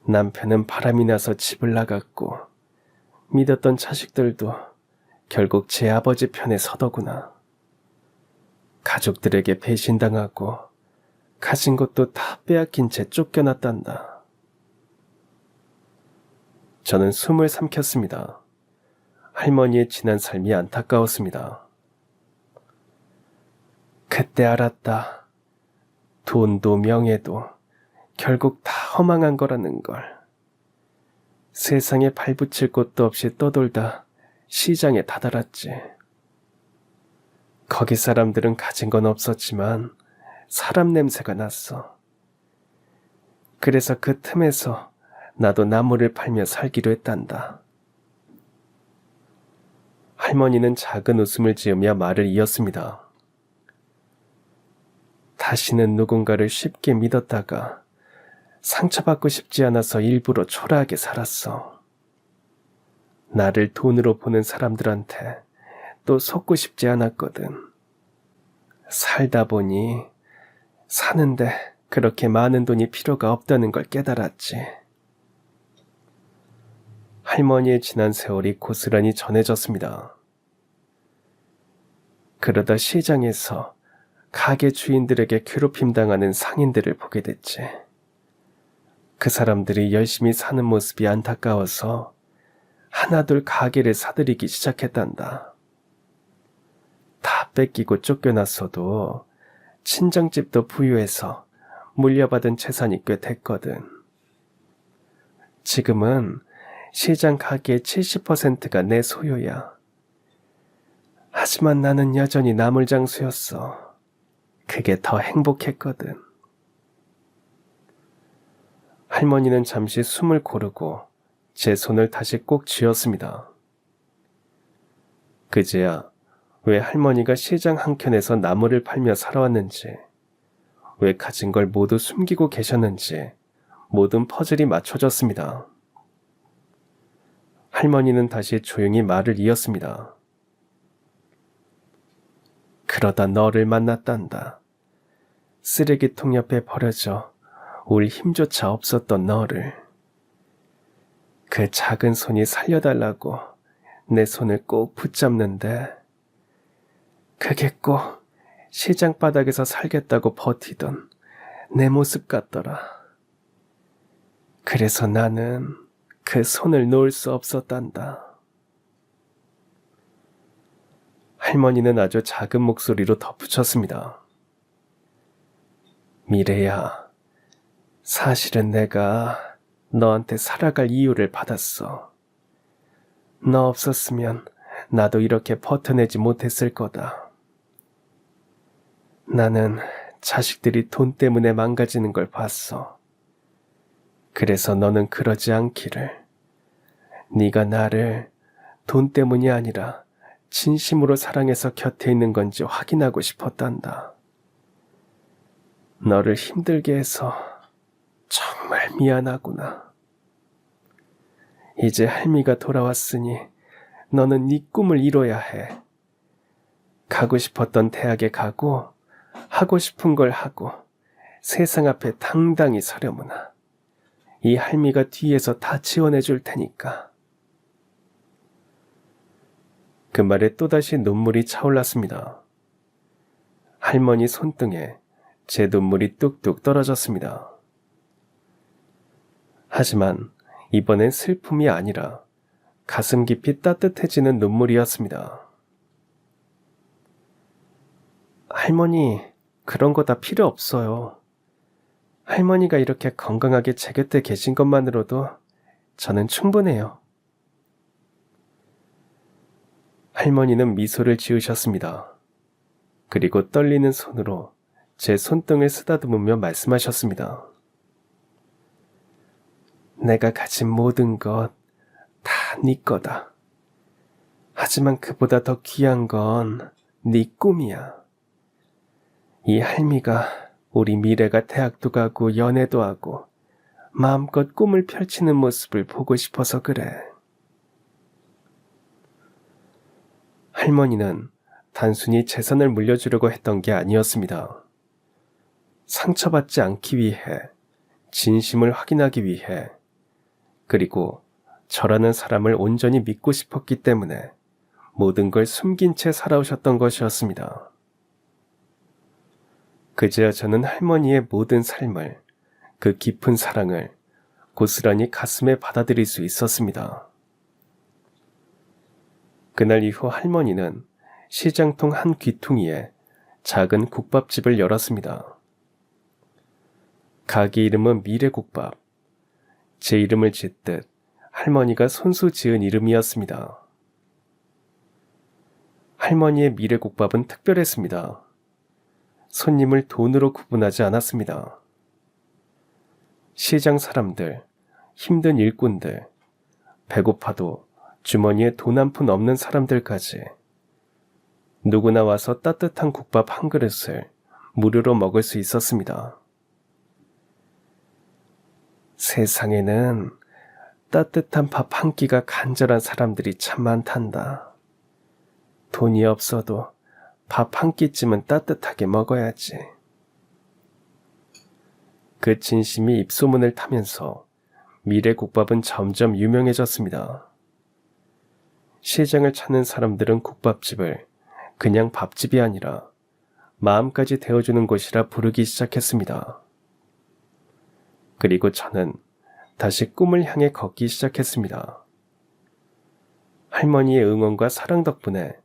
A: 남편은 바람이 나서 집을 나갔고 믿었던 자식들도 결국 제 아버지 편에 서더구나. 가족들에게 배신당하고 가진 것도 다 빼앗긴 채 쫓겨났단다. 저는 숨을 삼켰습니다. 할머니의 지난 삶이 안타까웠습니다. 그때 알았다. 돈도 명예도 결국 다 허망한 거라는 걸. 세상에 발붙일 곳도 없이 떠돌다 시장에 다다랐지. 거기 사람들은 가진 건 없었지만 사람 냄새가 났어. 그래서 그 틈에서 나도 나무를 팔며 살기로 했단다. 할머니는 작은 웃음을 지으며 말을 이었습니다. 다시는 누군가를 쉽게 믿었다가 상처받고 싶지 않아서 일부러 초라하게 살았어. 나를 돈으로 보는 사람들한테 또 속고 싶지 않았거든. 살다 보니 사는데 그렇게 많은 돈이 필요가 없다는 걸 깨달았지. 할머니의 지난 세월이 고스란히 전해졌습니다. 그러다 시장에서 가게 주인들에게 괴롭힘당하는 상인들을 보게 됐지. 그 사람들이 열심히 사는 모습이 안타까워서 하나둘 가게를 사들이기 시작했단다. 다 뺏기고 쫓겨났어도 친정집도 부유해서 물려받은 재산이 꽤 됐거든. 지금은 시장 가게의 70%가 내 소유야. 하지만 나는 여전히 나물장수였어. 그게 더 행복했거든. 할머니는 잠시 숨을 고르고 제 손을 다시 꼭 쥐었습니다. 그제야 왜 할머니가 시장 한켠에서 나물을 팔며 살아왔는지, 왜 가진 걸 모두 숨기고 계셨는지 모든 퍼즐이 맞춰졌습니다. 할머니는 다시 조용히 말을 이었습니다. 그러다 너를 만났단다. 쓰레기통 옆에 버려져 올 힘조차 없었던 너를. 그 작은 손이 살려달라고 내 손을 꼭 붙잡는데 그게 꼭 시장 바닥에서 살겠다고 버티던 내 모습 같더라. 그래서 나는 그 손을 놓을 수 없었단다. 할머니는 아주 작은 목소리로 덧붙였습니다. 미래야, 사실은 내가 너한테 살아갈 이유를 받았어. 너 없었으면 나도 이렇게 버텨내지 못했을 거다. 나는 자식들이 돈 때문에 망가지는 걸 봤어. 그래서 너는 그러지 않기를. 네가 나를 돈 때문이 아니라 진심으로 사랑해서 곁에 있는 건지 확인하고 싶었단다. 너를 힘들게 해서 정말 미안하구나. 이제 할미가 돌아왔으니 너는 네 꿈을 이뤄야 해. 가고 싶었던 대학에 가고 하고 싶은 걸 하고 세상 앞에 당당히 서려무나. 이 할미가 뒤에서 다 지원해 줄 테니까. 그 말에 또다시 눈물이 차올랐습니다. 할머니 손등에 제 눈물이 뚝뚝 떨어졌습니다. 하지만 이번엔 슬픔이 아니라 가슴 깊이 따뜻해지는 눈물이었습니다. 할머니, 그런 거 다 필요 없어요. 할머니가 이렇게 건강하게 제 곁에 계신 것만으로도 저는 충분해요. 할머니는 미소를 지으셨습니다. 그리고 떨리는 손으로 제 손등을 쓰다듬으며 말씀하셨습니다. 내가 가진 모든 것 다 네 거다. 하지만 그보다 더 귀한 건 네 꿈이야. 이 할미가 우리 미래가 대학도 가고 연애도 하고 마음껏 꿈을 펼치는 모습을 보고 싶어서 그래. 할머니는 단순히 재산을 물려주려고 했던 게 아니었습니다. 상처받지 않기 위해, 진심을 확인하기 위해, 그리고 저라는 사람을 온전히 믿고 싶었기 때문에 모든 걸 숨긴 채 살아오셨던 것이었습니다. 그제야 저는 할머니의 모든 삶을, 그 깊은 사랑을 고스란히 가슴에 받아들일 수 있었습니다. 그날 이후 할머니는 시장통 한 귀퉁이에 작은 국밥집을 열었습니다. 가게 이름은 미래국밥. 제 이름을 짓듯 할머니가 손수 지은 이름이었습니다. 할머니의 미래국밥은 특별했습니다. 손님을 돈으로 구분하지 않았습니다. 시장 사람들, 힘든 일꾼들, 배고파도 주머니에 돈 한 푼 없는 사람들까지 누구나 와서 따뜻한 국밥 한 그릇을 무료로 먹을 수 있었습니다. 세상에는 따뜻한 밥 한 끼가 간절한 사람들이 참 많단다. 돈이 없어도 밥 한 끼쯤은 따뜻하게 먹어야지. 그 진심이 입소문을 타면서 미래국밥은 점점 유명해졌습니다. 시장을 찾는 사람들은 국밥집을 그냥 밥집이 아니라 마음까지 데워주는 곳이라 부르기 시작했습니다. 그리고 저는 다시 꿈을 향해 걷기 시작했습니다. 할머니의 응원과 사랑 덕분에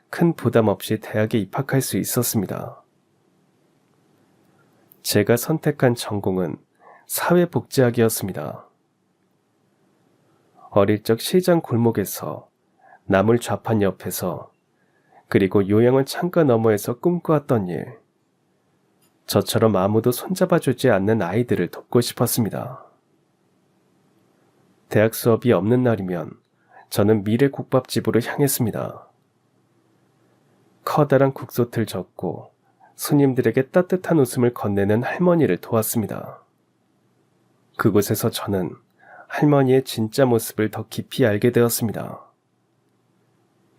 A: 큰 부담 없이 대학에 입학할 수 있었습니다. 제가 선택한 전공은 사회복지학이었습니다. 어릴 적 시장 골목에서 나물 좌판 옆에서 그리고 요양원 창가 너머에서 꿈꿔왔던 일. 저처럼 아무도 손잡아주지 않는 아이들을 돕고 싶었습니다. 대학 수업이 없는 날이면 저는 미래국밥집으로 향했습니다. 커다란 국솥을 젓고 손님들에게 따뜻한 웃음을 건네는 할머니를 도왔습니다. 그곳에서 저는 할머니의 진짜 모습을 더 깊이 알게 되었습니다.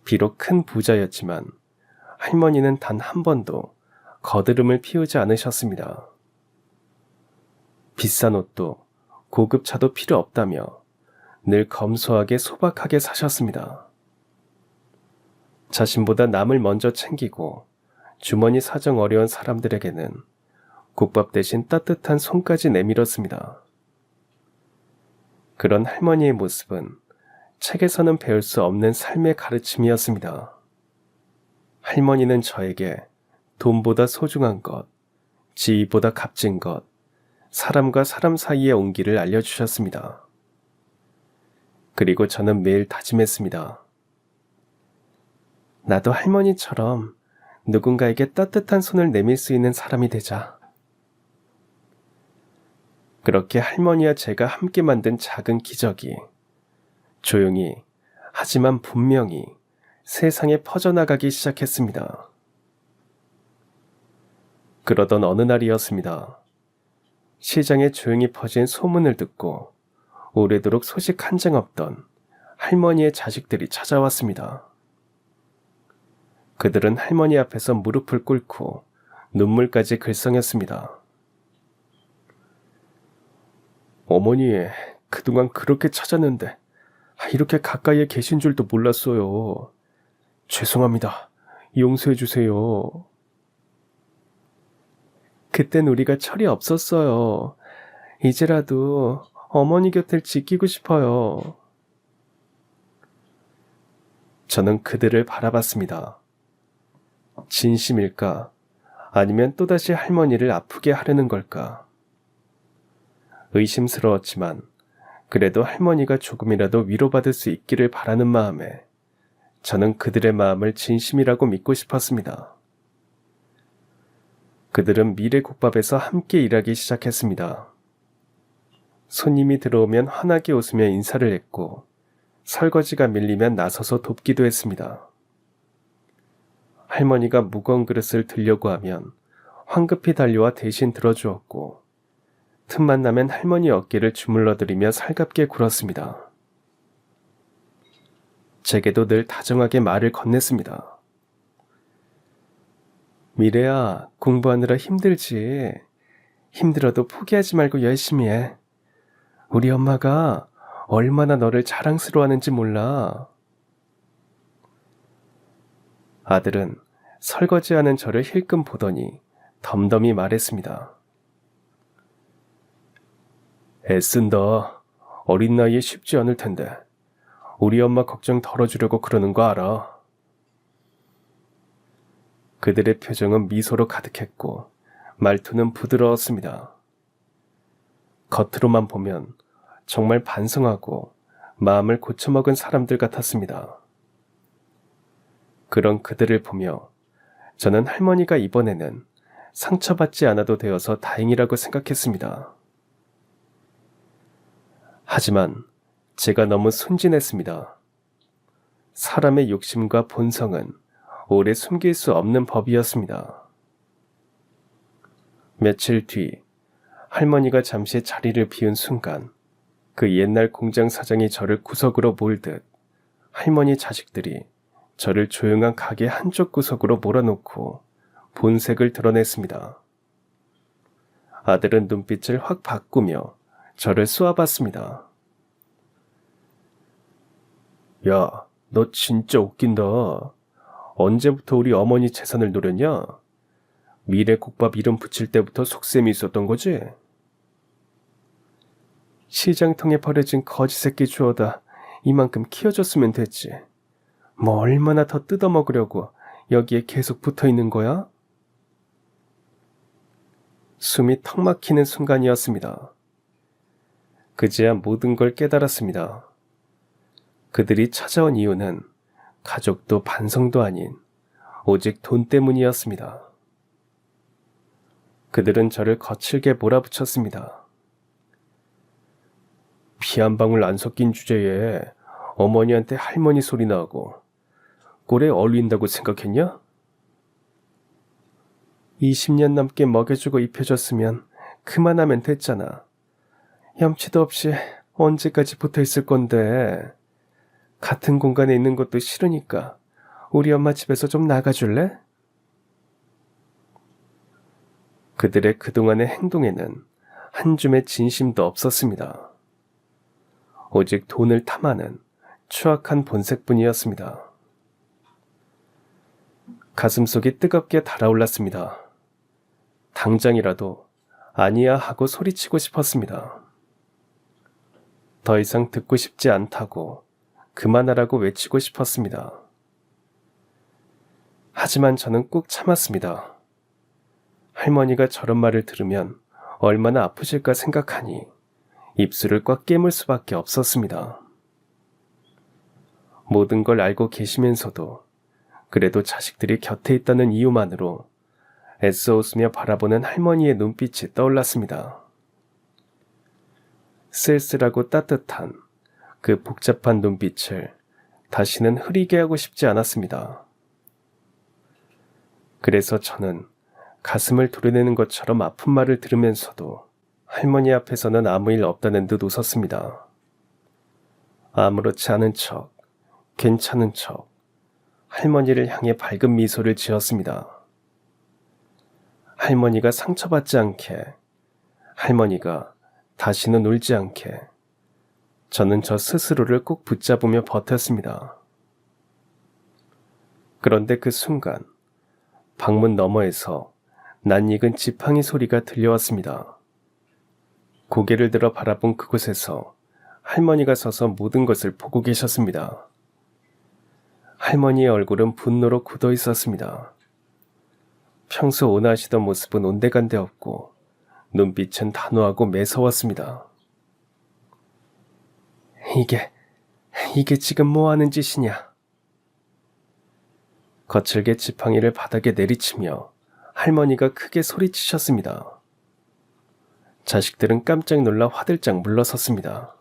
A: 비록 큰 부자였지만 할머니는 단 한 번도 거드름을 피우지 않으셨습니다. 비싼 옷도 고급 차도 필요 없다며 늘 검소하게 소박하게 사셨습니다. 자신보다 남을 먼저 챙기고 주머니 사정 어려운 사람들에게는 국밥 대신 따뜻한 손까지 내밀었습니다. 그런 할머니의 모습은 책에서는 배울 수 없는 삶의 가르침이었습니다. 할머니는 저에게 돈보다 소중한 것, 지위보다 값진 것, 사람과 사람 사이의 온기를 알려주셨습니다. 그리고 저는 매일 다짐했습니다. 나도 할머니처럼 누군가에게 따뜻한 손을 내밀 수 있는 사람이 되자. 그렇게 할머니와 제가 함께 만든 작은 기적이 조용히 하지만 분명히 세상에 퍼져나가기 시작했습니다. 그러던 어느 날이었습니다. 시장에 조용히 퍼진 소문을 듣고 오래도록 소식 한 장 없던 할머니의 자식들이 찾아왔습니다. 그들은 할머니 앞에서 무릎을 꿇고 눈물까지 글썽였습니다. 어머니, 그동안 그렇게 찾았는데 이렇게 가까이에 계신 줄도 몰랐어요. 죄송합니다. 용서해 주세요. 그땐 우리가 철이 없었어요. 이제라도 어머니 곁을 지키고 싶어요. 저는 그들을 바라봤습니다. 진심일까? 아니면 또다시 할머니를 아프게 하려는 걸까? 의심스러웠지만 그래도 할머니가 조금이라도 위로받을 수 있기를 바라는 마음에 저는 그들의 마음을 진심이라고 믿고 싶었습니다. 그들은 미래국밥에서 함께 일하기 시작했습니다. 손님이 들어오면 환하게 웃으며 인사를 했고 설거지가 밀리면 나서서 돕기도 했습니다. 할머니가 무거운 그릇을 들려고 하면 황급히 달려와 대신 들어주었고 틈만 나면 할머니 어깨를 주물러드리며 살갑게 굴었습니다. 제게도 늘 다정하게 말을 건넸습니다. 미래야, 공부하느라 힘들지. 힘들어도 포기하지 말고 열심히 해. 우리 엄마가 얼마나 너를 자랑스러워하는지 몰라. 아들은 설거지하는 저를 힐끔 보더니 덤덤히 말했습니다. 애쓴다. 어린 나이에 쉽지 않을 텐데 우리 엄마 걱정 덜어주려고 그러는 거 알아. 그들의 표정은 미소로 가득했고 말투는 부드러웠습니다. 겉으로만 보면 정말 반성하고 마음을 고쳐먹은 사람들 같았습니다. 그런 그들을 보며 저는 할머니가 이번에는 상처받지 않아도 되어서 다행이라고 생각했습니다. 하지만 제가 너무 순진했습니다. 사람의 욕심과 본성은 오래 숨길 수 없는 법이었습니다. 며칠 뒤 할머니가 잠시 자리를 비운 순간 그 옛날 공장 사장이 저를 구석으로 몰듯 할머니 자식들이 저를 조용한 가게 한쪽 구석으로 몰아놓고 본색을 드러냈습니다. 아들은 눈빛을 확 바꾸며 저를 쏘아봤습니다. 야, 너 진짜 웃긴다. 언제부터 우리 어머니 재산을 노렸냐? 미래국밥 이름 붙일 때부터 속셈이 있었던 거지? 시장통에 버려진 거지 새끼 주워다 이만큼 키워줬으면 됐지. 뭐 얼마나 더 뜯어먹으려고 여기에 계속 붙어있는 거야? 숨이 턱 막히는 순간이었습니다. 그제야 모든 걸 깨달았습니다. 그들이 찾아온 이유는 가족도 반성도 아닌 오직 돈 때문이었습니다. 그들은 저를 거칠게 몰아붙였습니다. 피 한 방울 안 섞인 주제에 어머니한테 할머니 소리 나고 꼴에 어울린다고 생각했냐? 20년 넘게 먹여주고 입혀줬으면 그만하면 됐잖아. 염치도 없이 언제까지 붙어 있을 건데? 같은 공간에 있는 것도 싫으니까 우리 엄마 집에서 좀 나가줄래? 그들의 그동안의 행동에는 한 줌의 진심도 없었습니다. 오직 돈을 탐하는 추악한 본색뿐이었습니다. 가슴속이 뜨겁게 달아올랐습니다. 당장이라도 아니야 하고 소리치고 싶었습니다. 더 이상 듣고 싶지 않다고 그만하라고 외치고 싶었습니다. 하지만 저는 꾹 참았습니다. 할머니가 저런 말을 들으면 얼마나 아프실까 생각하니 입술을 꽉 깨물 수밖에 없었습니다. 모든 걸 알고 계시면서도 그래도 자식들이 곁에 있다는 이유만으로 애써 웃으며 바라보는 할머니의 눈빛이 떠올랐습니다. 쓸쓸하고 따뜻한 그 복잡한 눈빛을 다시는 흐리게 하고 싶지 않았습니다. 그래서 저는 가슴을 도려내는 것처럼 아픈 말을 들으면서도 할머니 앞에서는 아무 일 없다는 듯 웃었습니다. 아무렇지 않은 척, 괜찮은 척, 할머니를 향해 밝은 미소를 지었습니다. 할머니가 상처받지 않게, 할머니가 다시는 울지 않게, 저는 저 스스로를 꼭 붙잡으며 버텼습니다. 그런데 그 순간, 방문 너머에서 낯익은 지팡이 소리가 들려왔습니다. 고개를 들어 바라본 그곳에서 할머니가 서서 모든 것을 보고 계셨습니다. 할머니의 얼굴은 분노로 굳어 있었습니다. 평소 온화하시던 모습은 온데간데 없고 눈빛은 단호하고 매서웠습니다. 이게 지금 뭐 하는 짓이냐? 거칠게 지팡이를 바닥에 내리치며 할머니가 크게 소리치셨습니다. 자식들은 깜짝 놀라 화들짝 물러섰습니다.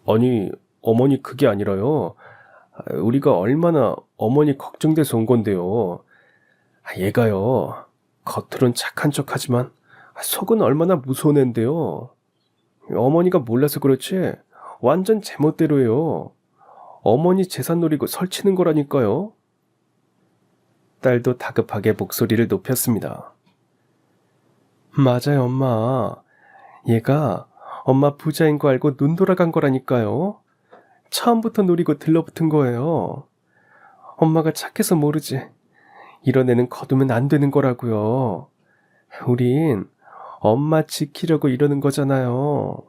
A: 아니, 어머니 그게 아니라요. 우리가 얼마나 어머니 걱정돼서 온 건데요. 얘가요, 겉으론 착한 척하지만 속은 얼마나 무서운 앤데요. 어머니가 몰라서 그렇지 완전 제멋대로예요. 어머니 재산 노리고 설치는 거라니까요. 딸도 다급하게 목소리를 높였습니다. 맞아요, 엄마. 얘가 엄마 부자인 거 알고 눈 돌아간 거라니까요. 처음부터 노리고 들러붙은 거예요. 엄마가 착해서 모르지. 이런 애는 거두면 안 되는 거라고요. 우린 엄마 지키려고 이러는 거잖아요.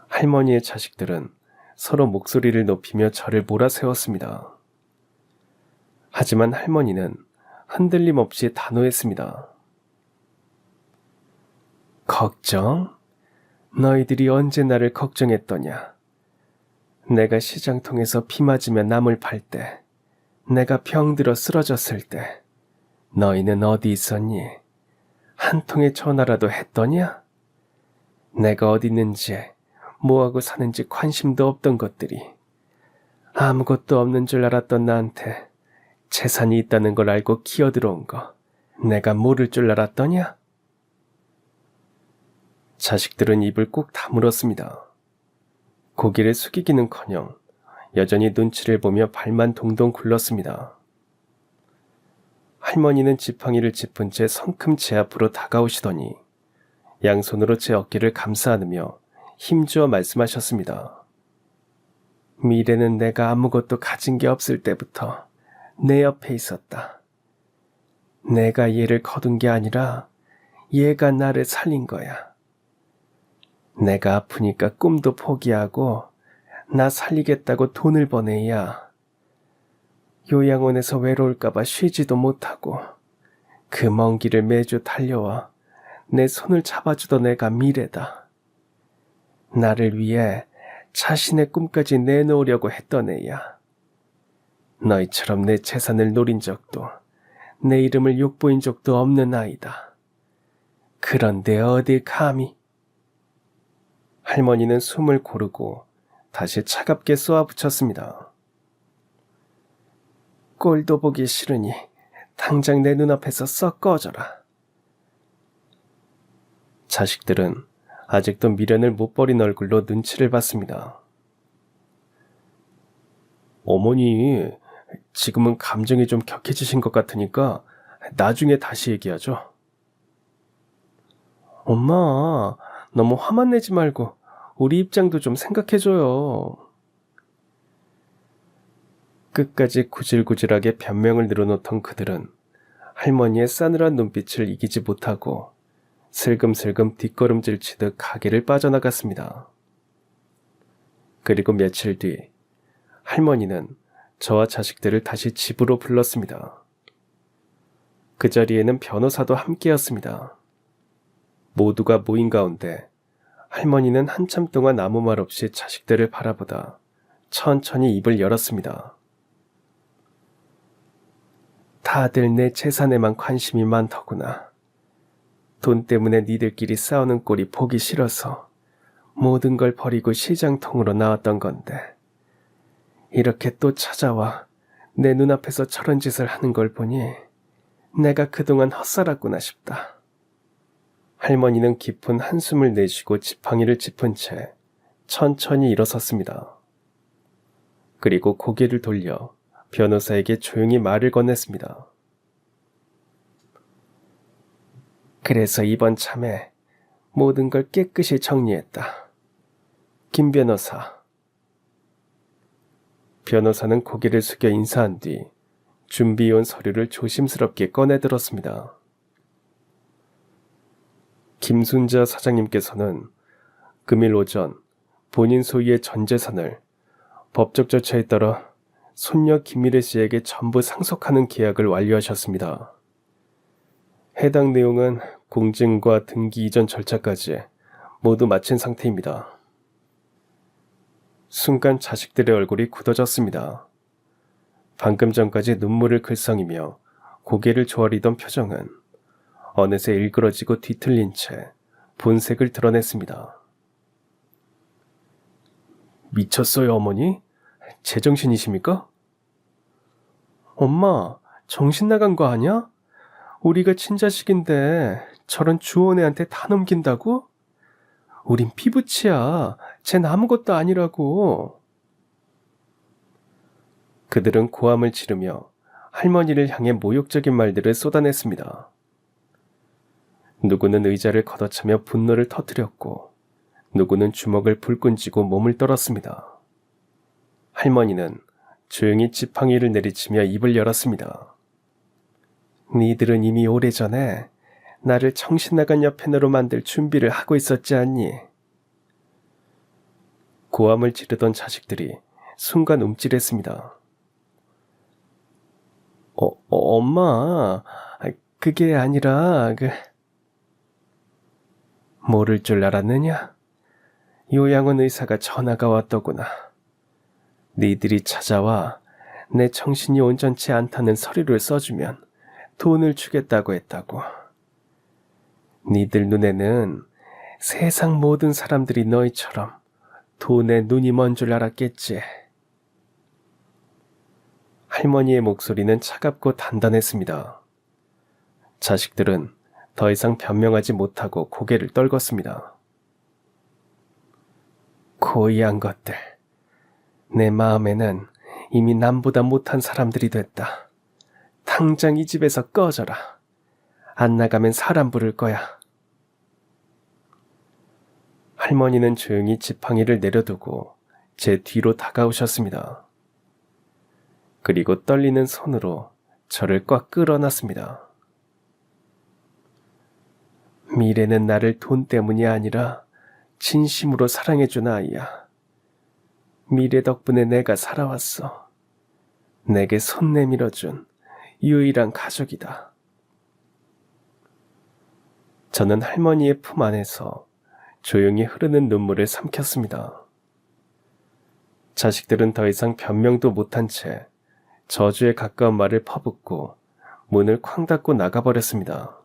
A: 할머니의 자식들은 서로 목소리를 높이며 저를 몰아세웠습니다. 하지만 할머니는 흔들림 없이 단호했습니다. 걱정? 너희들이 언제 나를 걱정했더냐? 내가 시장통에서 피 맞으며 나물 팔 때, 내가 병들어 쓰러졌을 때, 너희는 어디 있었니? 한 통의 전화라도 했더냐? 내가 어디 있는지, 뭐하고 사는지 관심도 없던 것들이 아무것도 없는 줄 알았던 나한테 재산이 있다는 걸 알고 기어들어온 거 내가 모를 줄 알았더냐? 자식들은 입을 꼭 다물었습니다. 고개를 숙이기는커녕 여전히 눈치를 보며 발만 동동 굴렀습니다. 할머니는 지팡이를 짚은 채 성큼 제 앞으로 다가오시더니 양손으로 제 어깨를 감싸 안으며 힘주어 말씀하셨습니다. 미래는 내가 아무것도 가진 게 없을 때부터 내 옆에 있었다. 내가 얘를 거둔 게 아니라 얘가 나를 살린 거야. 내가 아프니까 꿈도 포기하고 나 살리겠다고 돈을 버내야 요양원에서 외로울까봐 쉬지도 못하고 그 먼 길을 매주 달려와 내 손을 잡아주던 애가 미래다. 나를 위해 자신의 꿈까지 내놓으려고 했던 애야. 너희처럼 내 재산을 노린 적도 내 이름을 욕보인 적도 없는 아이다. 그런데 어딜 감히. 할머니는 숨을 고르고 다시 차갑게 쏘아붙였습니다. 꼴도 보기 싫으니 당장 내 눈앞에서 썩 꺼져라. 자식들은 아직도 미련을 못 버린 얼굴로 눈치를 봤습니다. 어머니, 지금은 감정이 좀 격해지신 것 같으니까 나중에 다시 얘기하죠. 엄마, 너무 화만 내지 말고 우리 입장도 좀 생각해줘요. 끝까지 구질구질하게 변명을 늘어놓던 그들은 할머니의 싸늘한 눈빛을 이기지 못하고 슬금슬금 뒷걸음질 치듯 가게를 빠져나갔습니다. 그리고 며칠 뒤 할머니는 저와 자식들을 다시 집으로 불렀습니다. 그 자리에는 변호사도 함께였습니다. 모두가 모인 가운데 할머니는 한참 동안 아무 말 없이 자식들을 바라보다 천천히 입을 열었습니다. 다들 내 재산에만 관심이 많더구나. 돈 때문에 니들끼리 싸우는 꼴이 보기 싫어서 모든 걸 버리고 시장통으로 나왔던 건데 이렇게 또 찾아와 내 눈앞에서 저런 짓을 하는 걸 보니 내가 그동안 헛살았구나 싶다. 할머니는 깊은 한숨을 내쉬고 지팡이를 짚은 채 천천히 일어섰습니다. 그리고 고개를 돌려 변호사에게 조용히 말을 건넸습니다. 그래서 이번 참에 모든 걸 깨끗이 정리했다. 김 변호사. 변호사는 고개를 숙여 인사한 뒤 준비해온 서류를 조심스럽게 꺼내들었습니다. 김순자 사장님께서는 금일 오전 본인 소유의 전 재산을 법적 절차에 따라 손녀 김미래 씨에게 전부 상속하는 계약을 완료하셨습니다. 해당 내용은 공증과 등기 이전 절차까지 모두 마친 상태입니다. 순간 자식들의 얼굴이 굳어졌습니다. 방금 전까지 눈물을 글썽이며 고개를 조아리던 표정은 어느새 일그러지고 뒤틀린 채 본색을 드러냈습니다. 미쳤어요, 어머니? 제정신이십니까? 엄마, 정신 나간 거 아니야? 우리가 친자식인데 저런 주원 애한테 다 넘긴다고? 우린 피부치야. 쟨 아무것도 아니라고. 그들은 고함을 지르며 할머니를 향해 모욕적인 말들을 쏟아냈습니다. 누구는 의자를 걷어차며 분노를 터뜨렸고 누구는 주먹을 불끈 쥐고 몸을 떨었습니다. 할머니는 조용히 지팡이를 내리치며 입을 열었습니다. 니들은 이미 오래전에 나를 정신나간 여편으로 만들 준비를 하고 있었지 않니? 고함을 지르던 자식들이 순간 움찔했습니다. 엄마, 그게 아니라 모를 줄 알았느냐? 요양원 의사가 전화가 왔더구나. 니들이 찾아와 내 정신이 온전치 않다는 서류를 써주면 돈을 주겠다고 했다고. 니들 눈에는 세상 모든 사람들이 너희처럼 돈에 눈이 먼 줄 알았겠지. 할머니의 목소리는 차갑고 단단했습니다. 자식들은 더 이상 변명하지 못하고 고개를 떨궜습니다. 고의한 것들. 내 마음에는 이미 남보다 못한 사람들이 됐다. 당장 이 집에서 꺼져라. 안 나가면 사람 부를 거야. 할머니는 조용히 지팡이를 내려두고 제 뒤로 다가오셨습니다. 그리고 떨리는 손으로 저를 꽉 끌어놨습니다. 미래는 나를 돈 때문이 아니라 진심으로 사랑해준 아이야. 미래 덕분에 내가 살아왔어. 내게 손 내밀어준 유일한 가족이다. 저는 할머니의 품 안에서 조용히 흐르는 눈물을 삼켰습니다. 자식들은 더 이상 변명도 못한 채 저주에 가까운 말을 퍼붓고 문을 쾅 닫고 나가버렸습니다.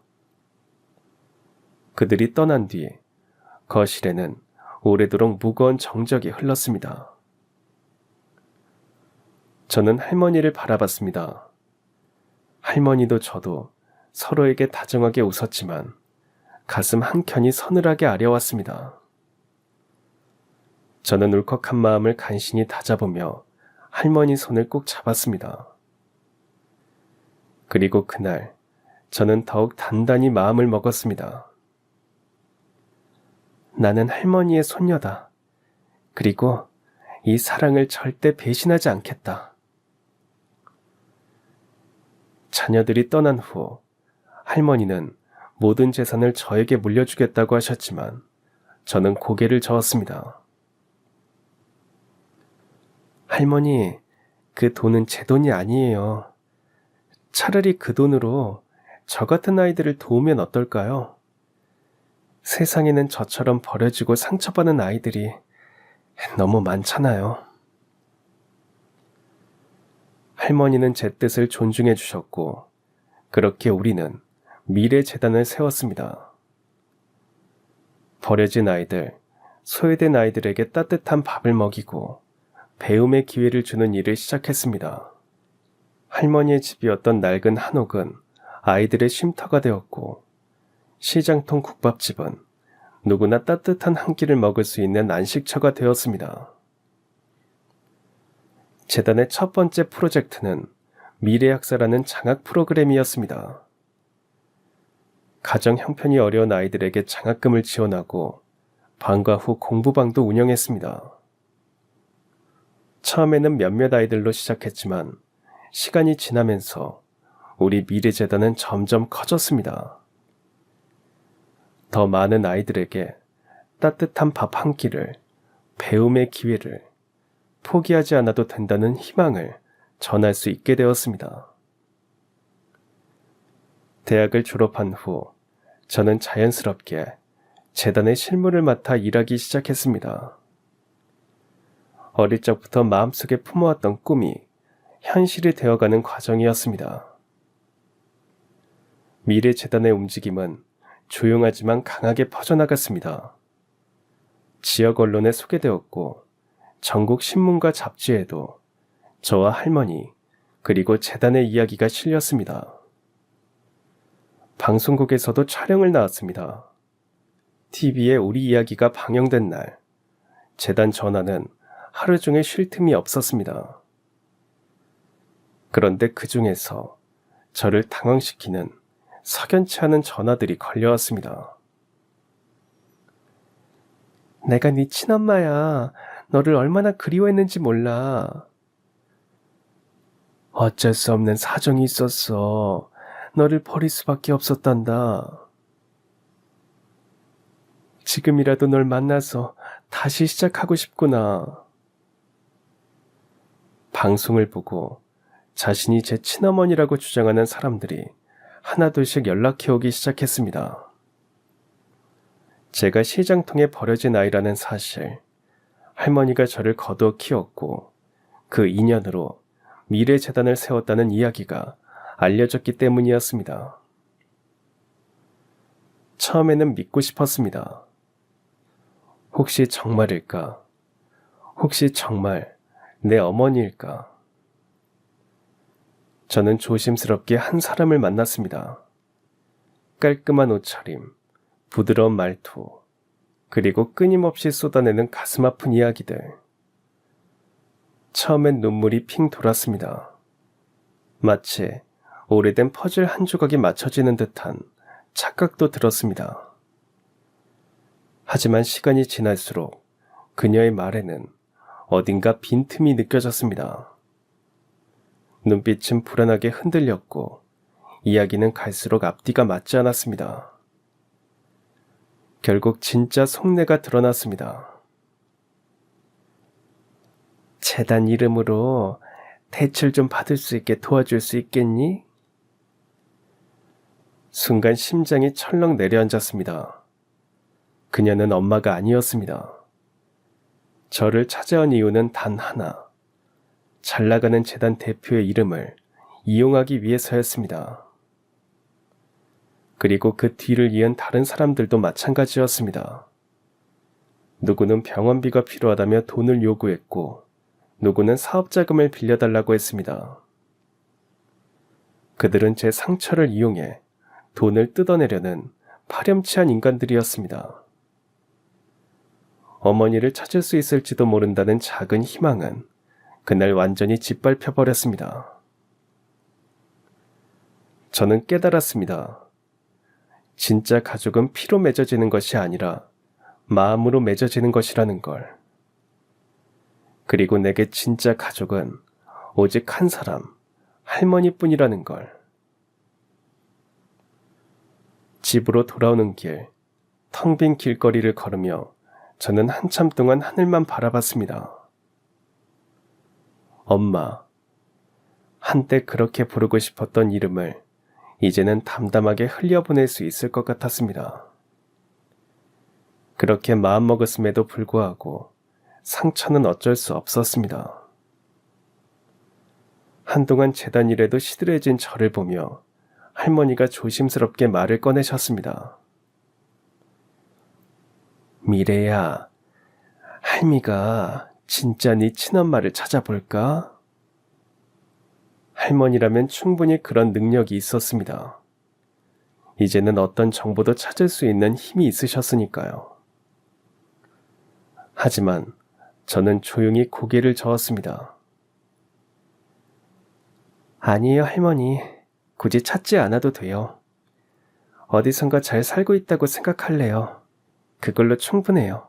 A: 그들이 떠난 뒤 거실에는 오래도록 무거운 정적이 흘렀습니다. 저는 할머니를 바라봤습니다. 할머니도 저도 서로에게 다정하게 웃었지만 가슴 한켠이 서늘하게 아려왔습니다. 저는 울컥한 마음을 간신히 다잡으며 할머니 손을 꼭 잡았습니다. 그리고 그날 저는 더욱 단단히 마음을 먹었습니다. 나는 할머니의 손녀다. 그리고 이 사랑을 절대 배신하지 않겠다. 자녀들이 떠난 후 할머니는 모든 재산을 저에게 물려주겠다고 하셨지만 저는 고개를 저었습니다. 할머니, 그 돈은 제 돈이 아니에요. 차라리 그 돈으로 저 같은 아이들을 도우면 어떨까요? 세상에는 저처럼 버려지고 상처받는 아이들이 너무 많잖아요. 할머니는 제 뜻을 존중해 주셨고, 그렇게 우리는 미래재단을 세웠습니다. 버려진 아이들, 소외된 아이들에게 따뜻한 밥을 먹이고 배움의 기회를 주는 일을 시작했습니다. 할머니의 집이었던 낡은 한옥은 아이들의 쉼터가 되었고, 시장통 국밥집은 누구나 따뜻한 한 끼를 먹을 수 있는 안식처가 되었습니다. 재단의 첫 번째 프로젝트는 미래학사라는 장학 프로그램이었습니다. 가정 형편이 어려운 아이들에게 장학금을 지원하고 방과 후 공부방도 운영했습니다. 처음에는 몇몇 아이들로 시작했지만 시간이 지나면서 우리 미래재단은 점점 커졌습니다. 더 많은 아이들에게 따뜻한 밥 한 끼를, 배움의 기회를, 포기하지 않아도 된다는 희망을 전할 수 있게 되었습니다. 대학을 졸업한 후 저는 자연스럽게 재단의 실무를 맡아 일하기 시작했습니다. 어릴 적부터 마음속에 품어왔던 꿈이 현실이 되어가는 과정이었습니다. 미래재단의 움직임은 조용하지만 강하게 퍼져나갔습니다. 지역 언론에 소개되었고 전국 신문과 잡지에도 저와 할머니 그리고 재단의 이야기가 실렸습니다. 방송국에서도 촬영을 나왔습니다. TV에 우리 이야기가 방영된 날, 재단 전화는 하루 종일 쉴 틈이 없었습니다. 그런데 그 중에서 저를 당황시키는 석연치 않은 전화들이 걸려왔습니다. 내가 네 친엄마야. 너를 얼마나 그리워했는지 몰라. 어쩔 수 없는 사정이 있었어. 너를 버릴 수밖에 없었단다. 지금이라도 널 만나서 다시 시작하고 싶구나. 방송을 보고 자신이 제 친어머니라고 주장하는 사람들이 하나둘씩 연락해오기 시작했습니다. 제가 시장통에 버려진 아이라는 사실, 할머니가 저를 거두어 키웠고 그 인연으로 미래재단을 세웠다는 이야기가 알려졌기 때문이었습니다. 처음에는 믿고 싶었습니다. 혹시 정말일까? 혹시 정말 내 어머니일까? 저는 조심스럽게 한 사람을 만났습니다. 깔끔한 옷차림, 부드러운 말투, 그리고 끊임없이 쏟아내는 가슴 아픈 이야기들. 처음엔 눈물이 핑 돌았습니다. 마치 오래된 퍼즐 한 조각이 맞춰지는 듯한 착각도 들었습니다. 하지만 시간이 지날수록 그녀의 말에는 어딘가 빈틈이 느껴졌습니다. 눈빛은 불안하게 흔들렸고 이야기는 갈수록 앞뒤가 맞지 않았습니다. 결국 진짜 속내가 드러났습니다. 재단 이름으로 대출 좀 받을 수 있게 도와줄 수 있겠니? 순간 심장이 철렁 내려앉았습니다. 그녀는 엄마가 아니었습니다. 저를 찾아온 이유는 단 하나. 잘 나가는 재단 대표의 이름을 이용하기 위해서였습니다. 그리고 그 뒤를 이은 다른 사람들도 마찬가지였습니다. 누구는 병원비가 필요하다며 돈을 요구했고, 누구는 사업자금을 빌려달라고 했습니다. 그들은 제 상처를 이용해 돈을 뜯어내려는 파렴치한 인간들이었습니다. 어머니를 찾을 수 있을지도 모른다는 작은 희망은 그날 완전히 짓밟혀버렸습니다. 저는 깨달았습니다. 진짜 가족은 피로 맺어지는 것이 아니라 마음으로 맺어지는 것이라는 걸. 그리고 내게 진짜 가족은 오직 한 사람, 할머니뿐이라는 걸. 집으로 돌아오는 길, 텅 빈 길거리를 걸으며 저는 한참 동안 하늘만 바라봤습니다. 엄마. 한때 그렇게 부르고 싶었던 이름을 이제는 담담하게 흘려보낼 수 있을 것 같았습니다. 그렇게 마음먹었음에도 불구하고 상처는 어쩔 수 없었습니다. 한동안 재단 일에도 시들해진 저를 보며 할머니가 조심스럽게 말을 꺼내셨습니다. 미래야, 할미가 진짜 네 친엄마를 찾아볼까? 할머니라면 충분히 그런 능력이 있었습니다. 이제는 어떤 정보도 찾을 수 있는 힘이 있으셨으니까요. 하지만 저는 조용히 고개를 저었습니다. 아니에요, 할머니. 굳이 찾지 않아도 돼요. 어디선가 잘 살고 있다고 생각할래요. 그걸로 충분해요.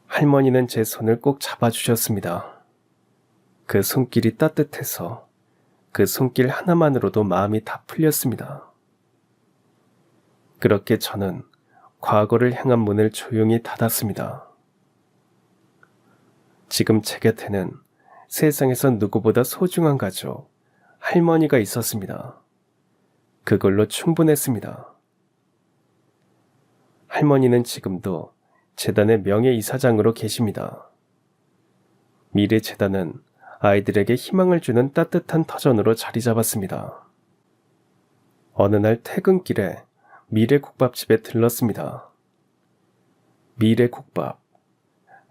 A: 할머니는 제 손을 꼭 잡아주셨습니다. 그 손길이 따뜻해서 그 손길 하나만으로도 마음이 다 풀렸습니다. 그렇게 저는 과거를 향한 문을 조용히 닫았습니다. 지금 제 곁에는 세상에서 누구보다 소중한 가족, 할머니가 있었습니다. 그걸로 충분했습니다. 할머니는 지금도 재단의 명예이사장으로 계십니다. 미래재단은 아이들에게 희망을 주는 따뜻한 터전으로 자리 잡았습니다. 어느 날 퇴근길에 미래국밥집에 들렀습니다. 미래국밥.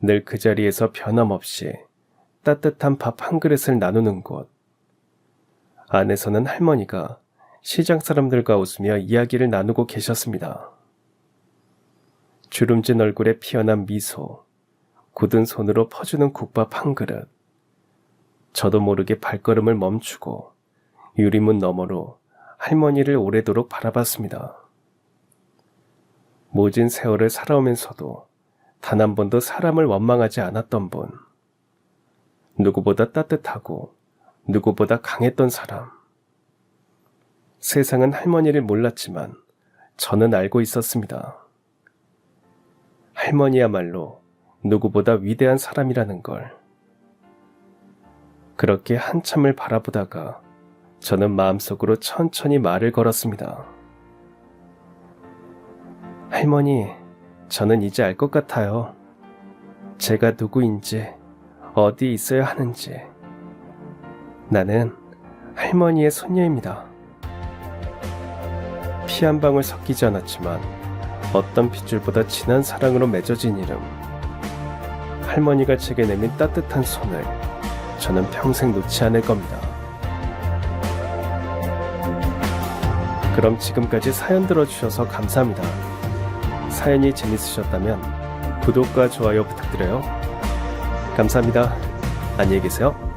A: 늘 그 자리에서 변함없이 따뜻한 밥 한 그릇을 나누는 곳. 안에서는 할머니가 시장 사람들과 웃으며 이야기를 나누고 계셨습니다. 주름진 얼굴에 피어난 미소, 굳은 손으로 퍼주는 국밥 한 그릇. 저도 모르게 발걸음을 멈추고 유리문 너머로 할머니를 오래도록 바라봤습니다. 모진 세월을 살아오면서도 단 한 번도 사람을 원망하지 않았던 분. 누구보다 따뜻하고 누구보다 강했던 사람. 세상은 할머니를 몰랐지만 저는 알고 있었습니다. 할머니야말로 누구보다 위대한 사람이라는 걸. 그렇게 한참을 바라보다가 저는 마음속으로 천천히 말을 걸었습니다. 할머니, 저는 이제 알 것 같아요. 제가 누구인지, 어디 있어야 하는지. 나는 할머니의 손녀입니다. 피 한 방울 섞이지 않았지만 어떤 핏줄보다 진한 사랑으로 맺어진 이름. 할머니가 제게 내민 따뜻한 손을 저는 평생 놓지 않을 겁니다. 그럼 지금까지 사연 들어주셔서 감사합니다. 사연이 재밌으셨다면 구독과 좋아요 부탁드려요. 감사합니다. 안녕히 계세요.